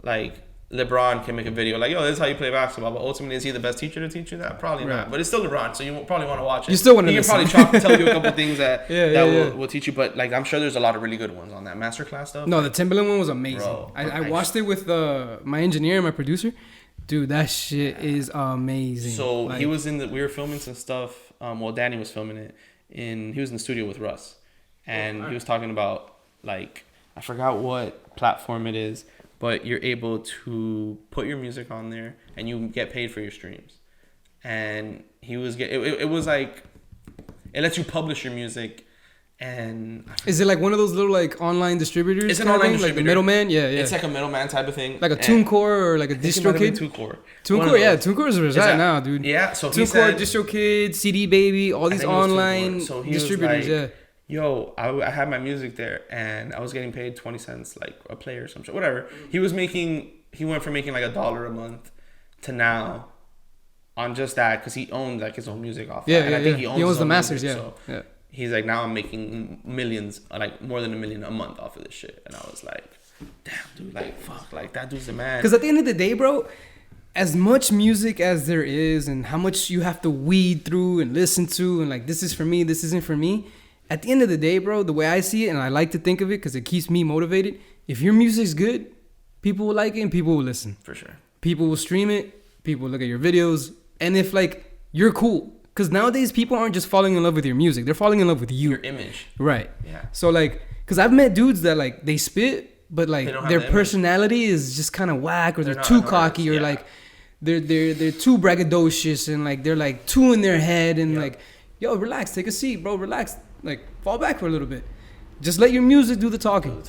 like LeBron can make a video like, yo, this is how you play basketball, but ultimately, is he the best teacher to teach you that? Probably not. But it's still LeBron, so you probably want to watch it. You still want to. He can probably tell you a couple things that will teach you. But like, I'm sure there's a lot of really good ones on that masterclass stuff. No, the Timbaland one was amazing. Bro, I watched it with my engineer and my producer. Dude, that shit is amazing. So like, he was we were filming some stuff. Well, Danny was filming it. He was in the studio with Russ, and he was talking about like, I forgot what platform it is, but you're able to put your music on there and you get paid for your streams. And he was it was like, it lets you publish your music. And is it like one of those little like online distributors? It's an online distributor. Like the middleman? Yeah. It's like a middleman type of thing. Like a TuneCore or like a DistroKid? TuneCore. TuneCore is reside now, dude. Yeah, so TuneCore, DistroKid, CD Baby, all these online distributors, yo, I had my music there and I was getting paid 20 cents like a play or some shit, whatever. He went from making like $1 a month to now on just that, because he owned like his own music off. And I think he owns the masters, music, so he's like, now I'm making millions, like more than $1 million a month off of this shit. And I was like, damn, dude, like, fuck, like that dude's the man. Because at the end of the day, bro, as much music as there is and how much you have to weed through and listen to and like, this is for me, this isn't for me. At the end of the day, bro, the way I see it, and I like to think of it because it keeps me motivated, if your music's good, people will like it and people will listen. For sure. People will stream it. People will look at your videos. And if, like, you're cool. Because nowadays, people aren't just falling in love with your music. They're falling in love with you. Your image. Right. Yeah. So, like, because I've met dudes that, like, they spit, but, like, their personality is just kind of whack, or they're too cocky, or, like, they're too braggadocious, and, like, they're, like, too in their head, and, like, yo, relax, take a seat, bro, relax. Like, fall back for a little bit. Just let your music do the talking.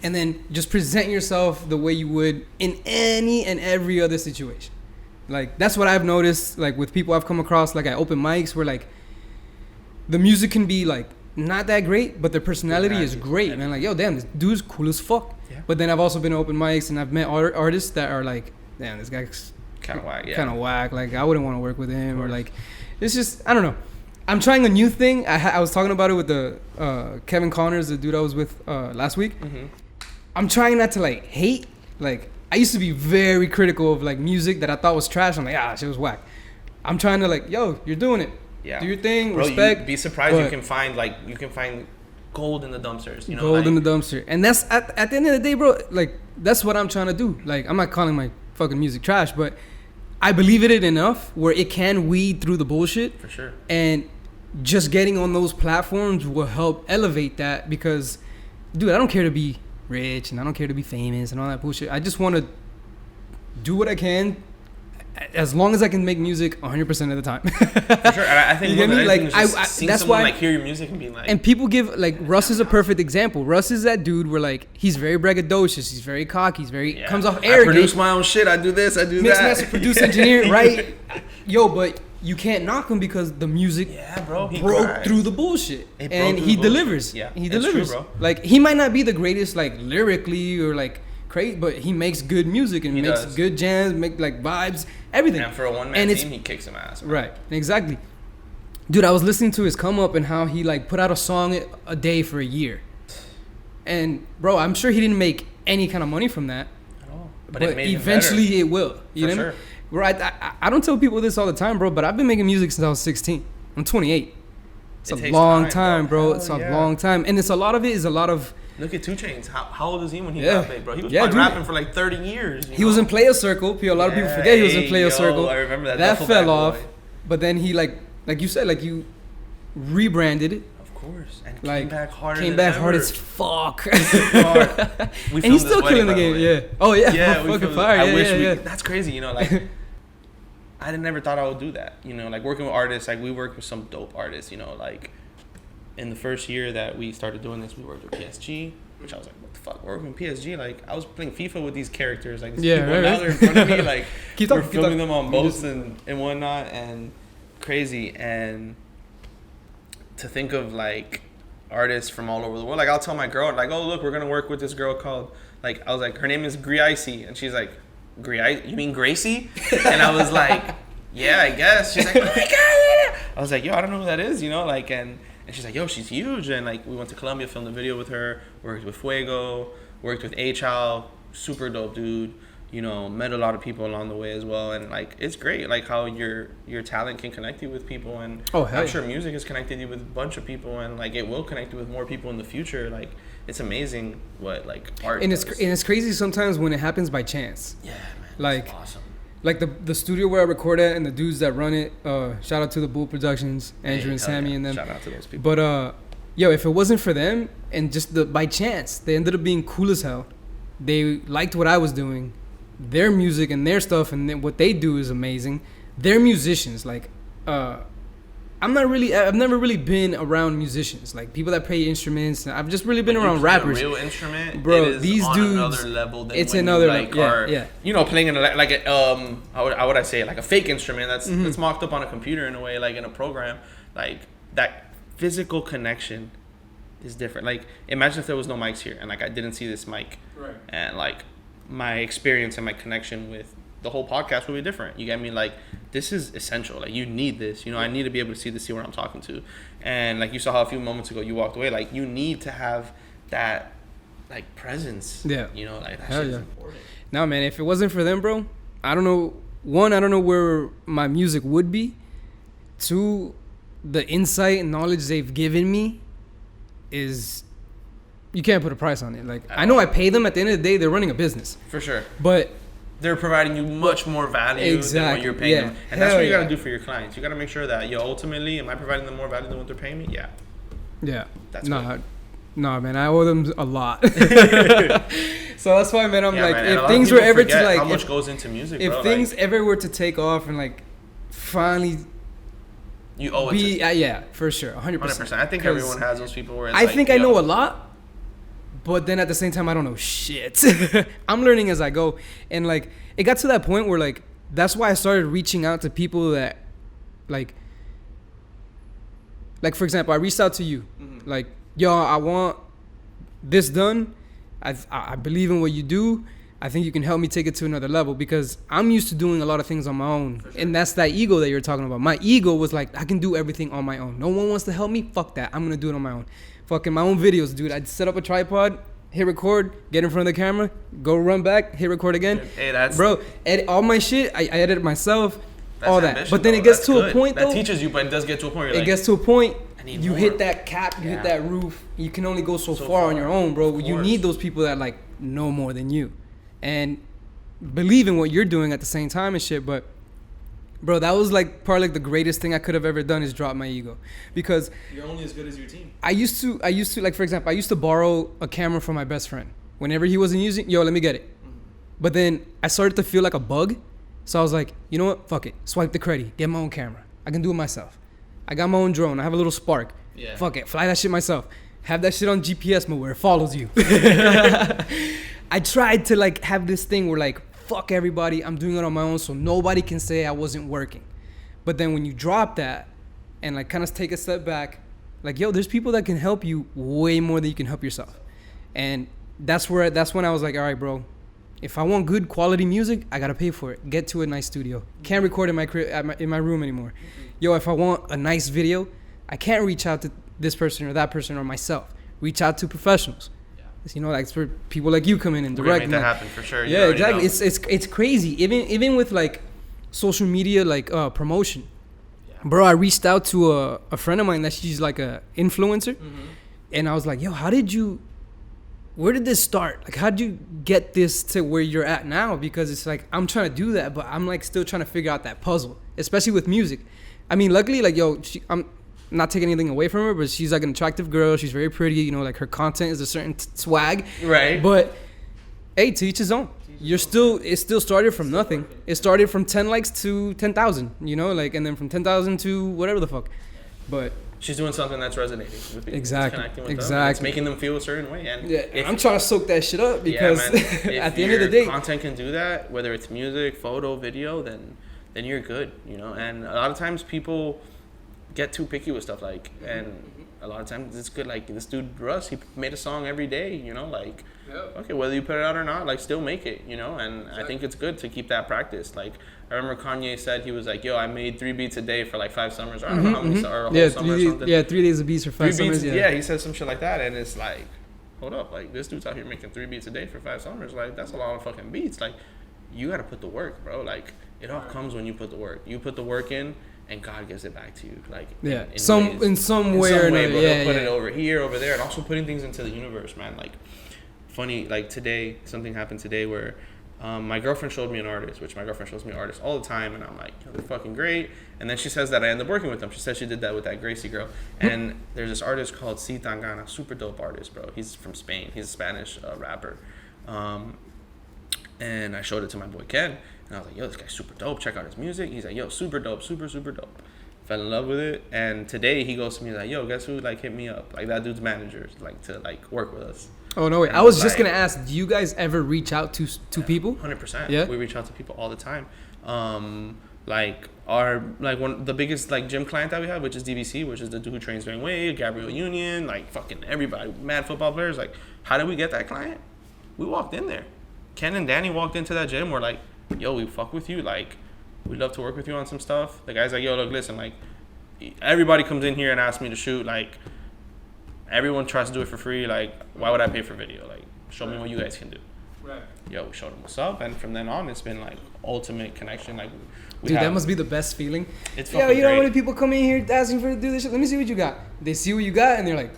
And then just present yourself the way you would in any and every other situation. Like, that's what I've noticed, like, with people I've come across, like, at open mics, where, like, the music can be, like, not that great, but their personality is great, man. Like, yo, damn, this dude's cool as fuck. Yeah. But then I've also been to open mics and I've met artists that are like, damn, this guy's kind of whack. Yeah. Kind of whack. Like, I wouldn't want to work with him, or like, it's just, I don't know. I'm trying a new thing. I was talking about it with the Kevin Connors, the dude I was with last week. Mm-hmm. I'm trying not to like hate. Like, I used to be very critical of like music that I thought was trash. I'm like, shit was whack. I'm trying to like, yo, you're doing it. Yeah. Do your thing. Bro, respect. Be surprised you can find gold in the dumpsters. You know, gold in the dumpster. And that's at the end of the day, bro. Like, that's what I'm trying to do. Like, I'm not calling my fucking music trash, but I believe in it enough where it can weed through the bullshit. For sure. And just getting on those platforms will help elevate that, because, dude, I don't care to be rich and I don't care to be famous and all that bullshit. I just want to do what I can as long as I can make music 100% of the time. For sure. I think, you get me? Like, that's why, like, hear your music and be like, and people give, like, Russ is a perfect example. Russ is that dude where, like, he's very braggadocious, he's very cocky, he's very comes off arrogant. I produce my own shit, I do this, I do that. Mix, produce, engineer, right? Yo, but you can't knock him because the music broke through the bullshit, and he delivers. Yeah, he delivers. True, bro. Like, he might not be the greatest, like, lyrically or like crazy, but he makes good music and makes good jams, make like vibes, everything. And for a one-man team, he kicks some ass. Bro. Right, exactly. Dude, I was listening to his come up and how he like put out a song a day for a year, and bro, I'm sure he didn't make any kind of money from that. At all. But eventually it will. You know what I mean? Bro, I don't tell people this all the time, bro, but I've been making music since I was 16. I'm 28. It's a long time, bro. It's a long time. And it's a lot of... Look at 2 Chainz. How old is he when he got big, bro? He was rapping for like 30 years. He was in Player Circle. A lot of people forget he was in Player Circle. I remember that. That fell off. But then he, like you said, like, you rebranded it. Of course. And like, came back hard as fuck. And he's still killing the game. Yeah. Oh, yeah. Yeah, fucking fire. I wish that's crazy, you know, like... I never thought I would do that, you know, like working with artists. Like, we worked with some dope artists, you know, like in the first year that we started doing this, we worked with PSG, which I was like, what the fuck, working with PSG? Like, I was playing FIFA with these characters, like, these people now they're in front of me, like, we're filming them on boats and whatnot, and crazy. And to think of like artists from all over the world, like, I'll tell my girl, like, oh, look, we're gonna work with this girl called, like, I was like, her name is Griacy, and she's like, you mean Gracie? And I was like, yeah, I guess. She's like, oh my God. I was like, yo, I don't know who that is, you know, like, and she's like, yo, she's huge. And like, we went to Colombia, filmed a video with her, worked with Fuego, worked with H-Al, super dope dude, you know, met a lot of people along the way as well. And like, it's great, like, how your talent can connect you with people. And I'm sure music has connected you with a bunch of people, and like, it will connect you with more people in the future. Like, it's amazing what like art and does. It's crazy sometimes when it happens by chance. Yeah, man. Like, that's awesome. Like the studio where I record at and the dudes that run it. Shout out to the Bull Productions, Andrew and Sammy and them. Shout out to those people. But yo, if it wasn't for them and just by chance, they ended up being cool as hell. They liked what I was doing, their music and their stuff, and then what they do is amazing. They're musicians. Like, I've never really been around musicians, like people that play instruments. I've just really been around rappers. A real instrument, bro. It is these on dudes, another level than it's when another you, like, level. You know, playing in like a how would I say it? Like a fake instrument that's mocked up on a computer in a way, like in a program. Like, that physical connection is different. Like, imagine if there was no mics here and like I didn't see this mic, right? And like my experience and my connection with the whole podcast will be different. You get me? Like, this is essential. Like, you need this. You know, I need to be able to see where I'm talking to. And like, you saw how a few moments ago you walked away. Like, you need to have that, like, presence. Yeah. You know, like, that shit is important. No, man, if it wasn't for them, bro, I don't know. One, I don't know where my music would be. Two, the insight and knowledge they've given me is, you can't put a price on it. Like, I know I pay them. At the end of the day, they're running a business. For sure. But they're providing you much more value than what you're paying them. And that's what you got to do for your clients. You got to make sure that, ultimately, am I providing them more value than what they're paying me? Yeah. Yeah. That's Nah, man, I owe them a lot. So that's why, man, I'm like, man, if things were ever to, like, how much goes into music, if bro, things like, ever were to take off and, like, finally, you owe it to yeah, for sure, 100%. 100%. I think everyone has those people where it's I think I know a lot, but then at the same time, I don't know shit. I'm learning as I go. And, like, it got to that point where, like, that's why I started reaching out to people that, like, for example, I reached out to you. Mm-hmm. like, yo, I want this done. I believe in what you do. I think you can help me take it to another level, because I'm used to doing a lot of things on my own. Sure. And that's that ego that you're talking about. My ego was like, I can do everything on my own. No one wants to help me. Fuck that. I'm going to do it on my own. Fucking my own videos, dude. I'd set up a tripod, hit record, get in front of the camera, go run back, hit record again. Hey, that's... Bro, all my shit, I edit it myself, all that. But then it gets to a point, though. That teaches you, but it does get to a point where it gets to a point, you more. hit that cap, you hit that roof. You can only go so far on your own, bro. You need those people that, like, know more than you. And believe in what you're doing at the same time and shit. But bro, that was like probably like the greatest thing I could have ever done, is drop my ego, because you're only as good as your team. I used to like, for example, I used to borrow a camera from my best friend whenever he wasn't using. Yo, let me get it. But then I started to feel like a bug, so I was like, you know what, fuck it, swipe the credit, get my own camera. I can do it myself. I got my own drone. I have a little Spark. Yeah. Fuck it, fly that shit myself. Have that shit on GPS mode where it follows you. I tried to like have this thing where like, fuck everybody, I'm doing it on my own, so nobody can say I wasn't working. But then when you drop that and like kind of take a step back, like, yo, there's people that can help you way more than you can help yourself. And that's when I was like, all right, bro, if I want good quality music, I gotta pay for it. Get to a nice studio. Can't record in my room anymore. Yo, if I want a nice video, I can't reach out to this person or that person or myself. Reach out to professionals. You know, like, for people like you come in and direct. Make that happen for sure. Yeah, exactly. Know. It's crazy. Even with like social media, like promotion. Yeah. Bro, I reached out to a friend of mine that she's like a influencer, and I was like, yo, where did this start? Like, how did you get this to where you're at now? Because it's like, I'm trying to do that, but I'm like still trying to figure out that puzzle, especially with music. I mean, luckily, like, yo, I'm not taking anything away from her, but she's like an attractive girl. She's very pretty. You know, like, her content is a certain swag. Right. But hey, to each his own. It still started from nothing. It started from 10 likes to 10,000. You know, like, and then from 10,000 to whatever the fuck. But she's doing something that's resonating with people. Exactly. It's connecting with exactly. them. It's making them feel a certain way. And yeah, I'm trying to soak that shit up, because at the end of the day, content can do that. Whether it's music, photo, video, then you're good. You know, and a lot of times people get too picky with stuff, like, and a lot of times it's good. Like, this dude Russ, he made a song every day, you know, like, okay, whether you put it out or not, like, still make it, you know. And exactly. I think it's good to keep that practice. Like, I remember Kanye said, he was like, yo, I made 3 beats a day for like 5 summers, or I don't know how many, or a whole summer or something. Yeah, 3 days of beats for 5 summers. Yeah, he said some shit like that, and it's like, hold up, like, this dude's out here making 3 beats a day for 5 summers. Like, that's a lot of fucking beats. Like, you gotta put the work, bro. Like, it all comes when you put the work. You put the work in, and God gives it back to you. Like, in some way or another. Yeah, put it over here, over there, and also putting things into the universe, man. Like, funny, like, today, something happened today where my girlfriend showed me an artist, which my girlfriend shows me artists all the time, and I'm like, they're fucking great. And then she says that I end up working with them. She said she did that with that Gracie girl. And there's this artist called C. Tangana, super dope artist, bro. He's from Spain. He's a Spanish rapper. And I showed it to my boy Ken. And I was like, yo, this guy's super dope. Check out his music. He's like, yo, super dope, super, super dope. Fell in love with it. And today he goes to me like, yo, guess who, like, hit me up? Like, that dude's manager, like, to, like, work with us. Oh, no way. I was just going to ask, do you guys ever reach out to people? 100%. Yeah. We reach out to people all the time. Like, the biggest, like, gym client that we have, which is DVC, which is the dude who trains Dwayne Wade, Gabriel Union, like, fucking everybody, mad football players. Like, how did we get that client? We walked in there. Ken and Danny walked into that gym. We're like, yo, we fuck with you. Like, we'd love to work with you on some stuff. The guy's like, yo, look, listen, like, everybody comes in here and asks me to shoot. Like, everyone tries to do it for free. Like, why would I pay for video? Like, show me what you guys can do. Right. Yo, we showed them what's up, and from then on, it's been like ultimate connection. Like, that must be the best feeling. It's fucking you know how many people come in here asking for to do this shit? Let me see what you got. They see what you got, and they're like,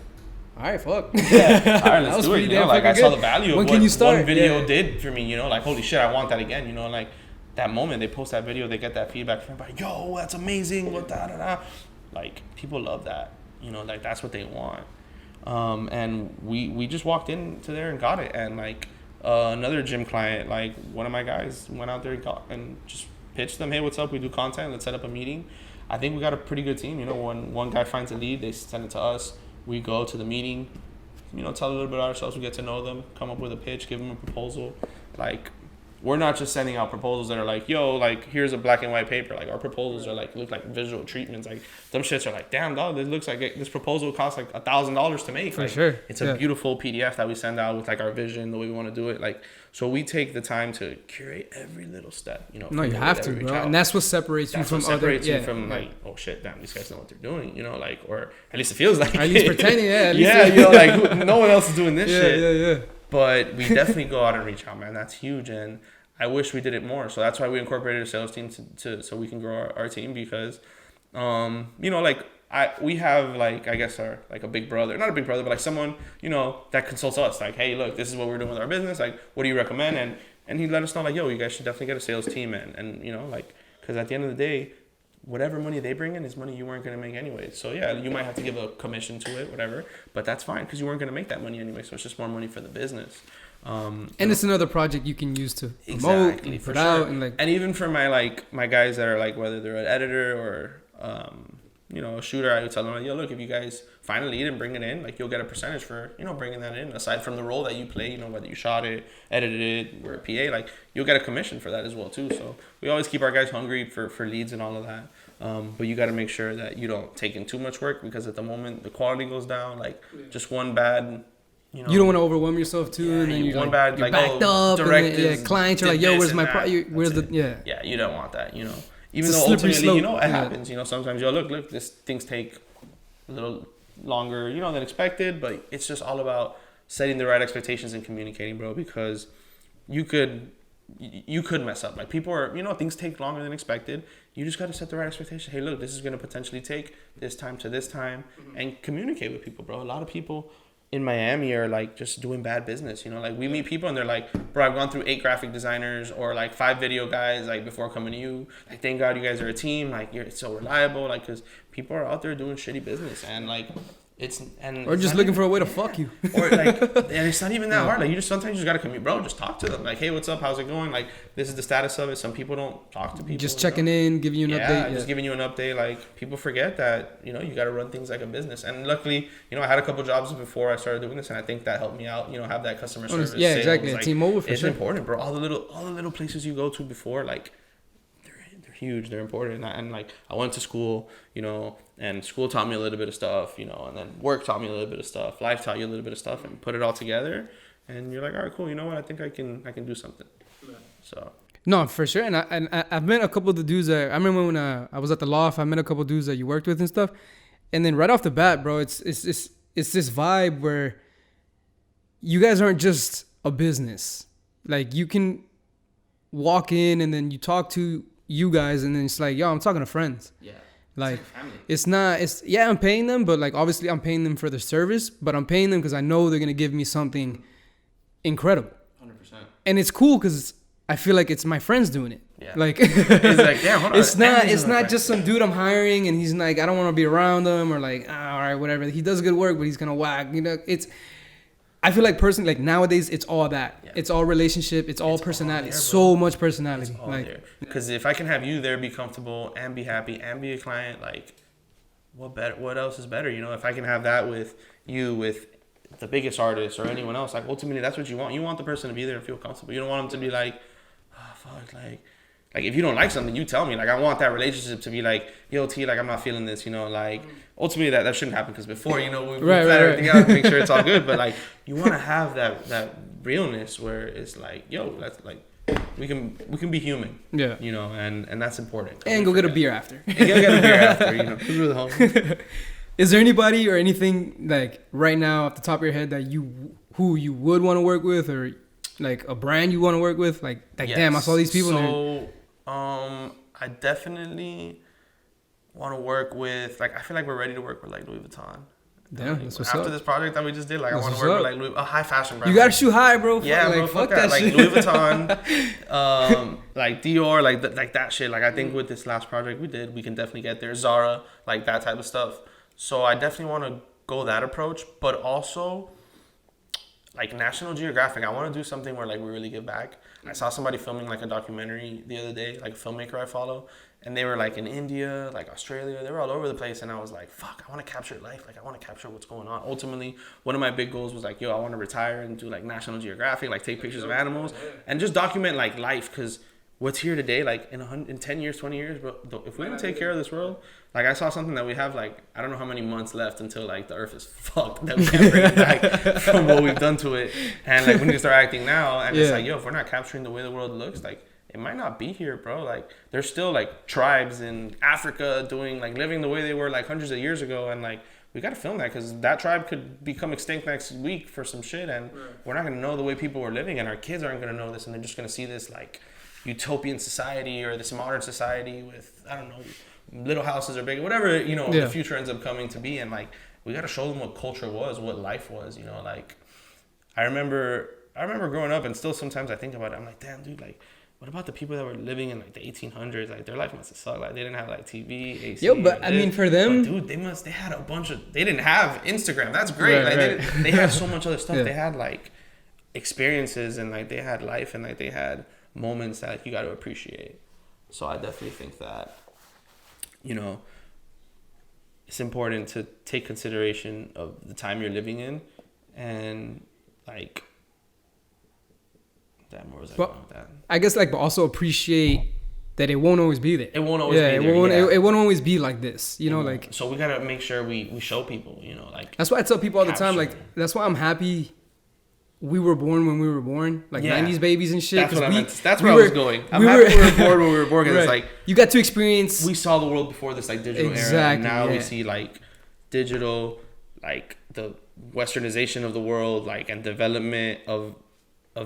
all right, fuck. Yeah, all right, let's do it. You know, like, I saw the value of what one video did for me. You know, like, holy shit, I want that again. You know, like, that moment they post that video, they get that feedback from everybody. Yo, that's amazing. What da da da. Like, people love that. You know, like, that's what they want. And we just walked into there and got it. And like, another gym client, like, one of my guys went out there and just pitched them, hey, what's up? We do content. Let's set up a meeting. I think we got a pretty good team. You know, when one guy finds a lead, they send it to us. We go to the meeting, you know, tell a little bit about ourselves. We get to know them, come up with a pitch, give them a proposal. Like, we're not just sending out proposals that are like, yo, like here's a black and white paper. Like our proposals are like look like visual treatments. Like them shits are like, damn dog, this looks like this proposal costs like $1,000 to make. For like, sure. It's a beautiful PDF that we send out with like our vision, the way we want to do it. Like so we take the time to curate every little step. You know. No, you have to, bro. And that's what separates you from other. You from like, oh shit, damn, these guys know what they're doing. You know, like, or at least it feels like. At least pretending, yeah. At least yeah, you know, like no one else is doing this shit. Yeah. But we definitely go out and reach out, man. That's huge, and I wish we did it more. So that's why we incorporated a sales team to so we can grow our team because, you know, like we have like I guess our like a big brother, not a big brother, but like someone you know that consults us. Like, hey, look, this is what we're doing with our business. Like, what do you recommend? And he let us know like, yo, you guys should definitely get a sales team, and you know like because at the end of the day, whatever money they bring in is money you weren't going to make anyway. So yeah, you might have to give a commission to it, whatever, but that's fine because you weren't going to make that money anyway. So it's just more money for the business. And it's another project you can use to promote and put out and like. And even for my guys that are like whether they're an editor or you know a shooter, I would tell them like, yo, look, if you guys find a lead and bring it in, like you'll get a percentage for you know bringing that in. Aside from the role that you play, you know whether you shot it, edited it, or a PA, like you'll get a commission for that as well too. So we always keep our guys hungry for leads and all of that. But you got to make sure that you don't take in too much work because at the moment the quality goes down. Like just one bad. You don't want to overwhelm yourself too, and then you're one like, bad, you're like backed up, and then, clients are like, "Yo, where's my where's the Yeah, you don't want that, you know. Even though ultimately, slope. You know, it happens. You know, sometimes look, this things take a little longer, you know, than expected. But it's just all about setting the right expectations and communicating, bro. Because you could mess up. Like people are, you know, things take longer than expected. You just got to set the right expectation. Hey, look, this is going to potentially take this time to this time, and communicate with people, bro. A lot of people in Miami are like just doing bad business, you know, like we meet people and they're like, bro, I've gone through 8 graphic designers or like 5 video guys, like before coming to you, like, thank God you guys are a team. Like you're so reliable. Like, cause people are out there doing shitty business and like, or just looking for a way to fuck you. Or like, and it's not even that hard. Like sometimes you just gotta commute, bro. Just talk to them. Like, hey, what's up? How's it going? Like, this is the status of it. Some people don't talk to people. Just checking in, giving you an update. Just giving you an update. Like people forget that you know you gotta run things like a business. And luckily, you know, I had a couple jobs before I started doing this, and I think that helped me out. You know, have that customer service. Yeah, exactly. Like, team over for it's sure. important, bro. All the little places you go to before, like. Huge, they're important, and like I went to school, you know, and school taught me a little bit of stuff, you know, and then work taught me a little bit of stuff, life taught you a little bit of stuff, and put it all together, and you're like, all right, cool, you know what, I think I can do something. So no, for sure, and I've met a couple of the dudes that I remember when I was at the loft. I met a couple of dudes that you worked with and stuff, and then right off the bat, bro, it's this vibe where you guys aren't just a business. Like you can walk in and then you talk to you guys and then it's like, yo, I'm talking to friends. Yeah. Like I'm paying them, but like obviously I'm paying them for their service, but I'm paying them because I know they're gonna give me something incredible. 100%. And it's cool because I feel like it's my friends doing it. Yeah. Like it's like, damn, hold on. It's not just some dude I'm hiring and he's like, I don't want to be around him or like, all right, whatever. He does good work, but he's gonna whack. You know, I feel like personally, like nowadays, it's all that. Yeah. It's all relationship. It's all personality. It's so much personality. It's all there. Because if I can have you there, be comfortable and be happy and be a client, like, what else is better? You know, if I can have that with you, with the biggest artist or anyone else, like ultimately that's what you want. You want the person to be there and feel comfortable. You don't want them to be like, oh fuck, like if you don't like something, you tell me. Like I want that relationship to be like, yo T, like I'm not feeling this, you know, like ultimately that shouldn't happen because before, you know, we plan everything out, make sure it's all good. But like you want to have that realness where it's like, yo, that's like we can be human. Yeah. You know, and that's important. And go get a beer after. And go get a beer after, you know, because we're the homies. Is there anybody or anything like right now off the top of your head that who you would want to work with or like a brand you want to work with? Like yes. Damn, I saw these people. So, I definitely want to work with, like, I feel like we're ready to work with, like, Louis Vuitton. Damn, like, that's what's after up. this project that we just did, like, that's I want to work with, like, a high fashion brand. You got to shoot high, bro. Yeah, like, bro, fuck that. Like, Louis Vuitton, like, Dior, like that shit. Like, I think with this last project we did, we can definitely get there. Zara, like, that type of stuff. So I definitely want to go that approach, but also, like, National Geographic, I want to do something where, like, we really give back. I saw somebody filming, like, a documentary the other day, like, a filmmaker I follow, and they were like in India, like Australia, they were all over the place, and I was like, fuck, I want to capture life, like I want to capture what's going on. Ultimately, one of my big goals was like, yo, I want to retire and do like National Geographic, like take pictures of animals and just document like life, because what's here today, like in 10 years, 20 years, bro, if we don't take care of this world, like I saw something that we have like, I don't know how many months left until like the earth is fucked, that we can't bring it back from what we've done to it. And like we need to start acting now. And it's like, yo, if we're not capturing the way the world looks, like it might not be here, bro. Like there's still like tribes in Africa doing like living the way they were like hundreds of years ago. And like, we got to film that, because that tribe could become extinct next week for some shit. And we're not going to know the way people were living, and our kids aren't going to know this. And they're just going to see this like utopian society or this modern society with, I don't know, little houses or big, whatever, you know, the future ends up coming to be. And like, we got to show them what culture was, what life was, you know. Like I remember growing up, and still sometimes I think about it, I'm like, damn, dude, like what about the people that were living in like the 1800s? Like their life must have sucked. Like they didn't have like TV, AC. Yo, but I mean, for them, but, dude, they had a bunch of, they didn't have Instagram. That's great. Right, like they had so much other stuff. They had like experiences, and like they had life, and like they had moments that you got to appreciate. So I definitely think that, you know, it's important to take consideration of the time you're living in, and like, damn, where was I going with that? I guess like, but also appreciate that it won't always be there. It won't always be there. It won't always be like this, you know, like. So we gotta make sure we show people, you know, like. That's why I tell people all the time, like, that's why I'm happy we were born when we were born, like 90s babies and shit. That's what I meant. That's where I was going. I'm happy we were born when we were born, because it's like, you got to experience. We saw the world before this like digital era, and now we see like digital, like the westernization of the world, like, and development of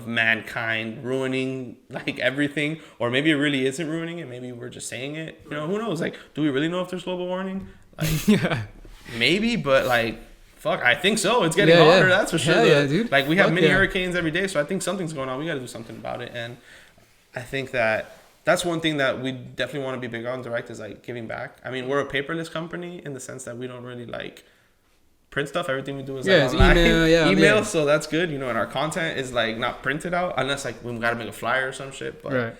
mankind ruining like everything. Or maybe it really isn't ruining it, maybe we're just saying it, you know, who knows? Like, do we really know if there's global warming? Like maybe, but like, fuck, I think so. It's getting hotter, that's for sure. Dude. Like we have mini hurricanes every day, so I think something's going on. We got to do something about it. And I think that that's one thing that we definitely want to be big on, direct, is like giving back. I mean, we're a paperless company in the sense that we don't really like print stuff. Everything we do is like online. Email, so that's good, you know. And our content is like not printed out, unless like we got to make a flyer or some shit. But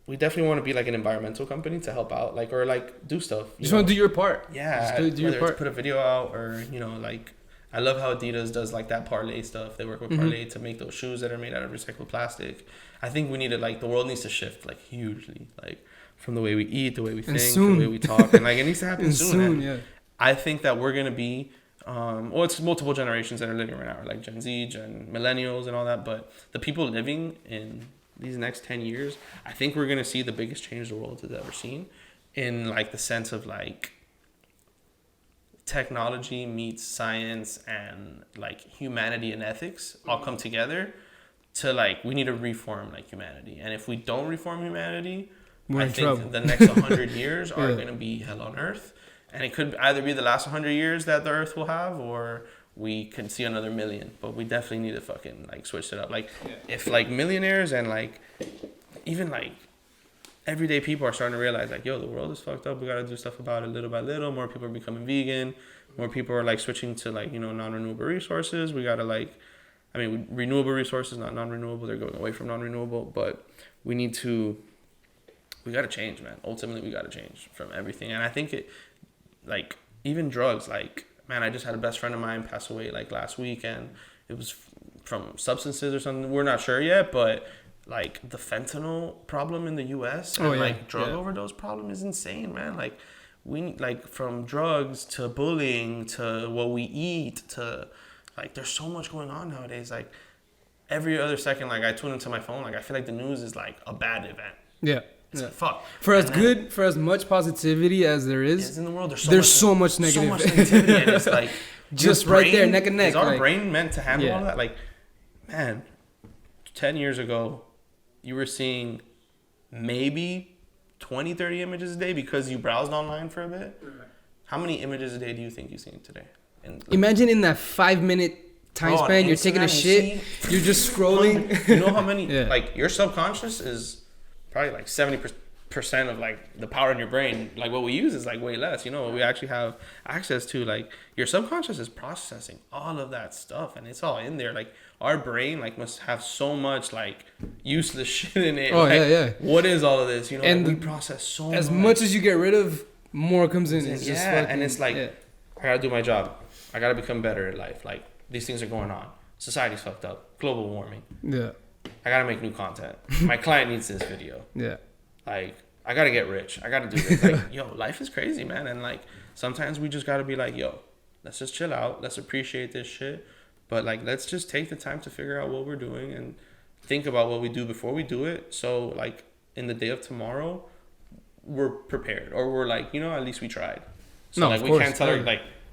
we definitely want to be like an environmental company to help out, like, or like do stuff. You just want to do your part. Yeah, do your part. Put a video out, or, you know, like, I love how Adidas does like that Parlay stuff. They work with Parlay to make those shoes that are made out of recycled plastic. I think we need to, like, the world needs to shift like hugely, like from the way we eat, the way we think, the way we talk, and like it needs to happen soon. I think that we're gonna be, it's multiple generations that are living right now, like Gen Z, millennials, and all that. But the people living in these next 10 years, I think we're gonna see the biggest change the world has ever seen, in like the sense of like technology meets science and like humanity and ethics all come together to like, we need to reform like humanity. And if we don't reform humanity, I think the next 100 years are gonna be hell on earth. And it could either be the last 100 years that the earth will have, or we could see another million. But we definitely need to fucking like switch it up. Like if like millionaires and like even like everyday people are starting to realize like, yo, the world is fucked up, we got to do stuff about it little by little. More people are becoming vegan. More people are like switching to like, you know, non-renewable resources. We got to like, I mean, renewable resources, not non-renewable. They're going away from non-renewable. But we got to change, man. Ultimately, we got to change from everything. And I think it, like, even drugs, like, man, I just had a best friend of mine pass away like last week, and it was from substances or something. We're not sure yet, but like the fentanyl problem in the US and like drug overdose problem is insane, man. Like we, like, from drugs to bullying to what we eat to like, there's so much going on nowadays. Like every other second, like I tune into my phone, like I feel like the news is like a bad event. It's like, fuck. For as much positivity as there is in the world, there's so much negative. So much negativity, and it's like just right there, neck and neck. Is our brain meant to handle all that? Like, man, 10 years ago, you were seeing maybe 20, 30 images a day because you browsed online for a bit. How many images a day do you think you're seeing today? Imagine in that 5-minute time span, you're taking a shit, you're just scrolling. You know how many, like, your subconscious is probably like 70% percent of like the power in your brain, like what we use is like way less. You know, we actually have access to, like, your subconscious is processing all of that stuff, and it's all in there. Like, our brain like must have so much like useless shit in it. Oh, like, yeah. What is all of this? You know, And like, we process so as much. much as you get rid of, more comes in. It's just fucking, and it's like, I gotta do my job. I gotta become better at life. Like, these things are going on. Society's fucked up. Global warming. Yeah. I gotta make new content. My client needs this video. Yeah. Like, I gotta get rich. I gotta do this. Like, yo, life is crazy, man. And like, sometimes we just gotta be like, yo, let's just chill out. Let's appreciate this shit. But like, let's just take the time to figure out what we're doing and think about what we do before we do it. So like, in the day of tomorrow, we're prepared, or we're like, you know, at least we tried. So No, like, of we course, can't tell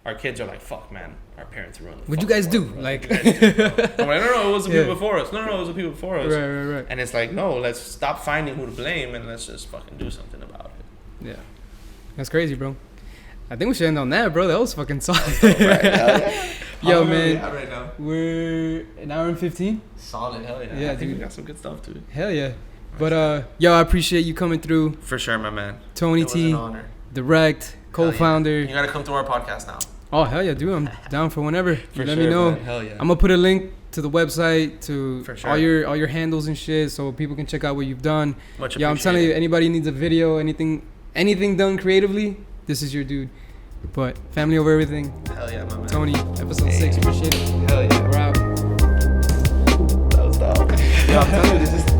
our kids are like, fuck, man, our parents ruined the What'd you guys do? bro. Like, I'm like, no, it was the people before us. No, it was the people before us. Right. And it's like, no, let's stop finding who to blame and let's just fucking do something about it. Yeah. That's crazy, bro. I think we should end on that, bro. That was fucking solid. Yo, man. Right now? We're an hour and 15. Solid, hell yeah. Yeah, I think dude. we got some good stuff too. Hell yeah. But yo, I appreciate you coming through. For sure, my man. Tony It was T, an honor. Direct, co-founder. You gotta come to our podcast now. Oh hell yeah, dude! I'm down for whenever. For Let sure, me know. man. Hell yeah. I'm gonna put a link to the website, to For sure. all your handles and shit, so people can check out what you've done. Much Yeah, I'm telling you, appreciated. anybody needs a video, anything done creatively, this is your dude. But family over everything. Hell yeah, my man. Tony, episode 6. Appreciate it. Hell yeah. We're out. That was dope. Yeah, I'm telling you, this is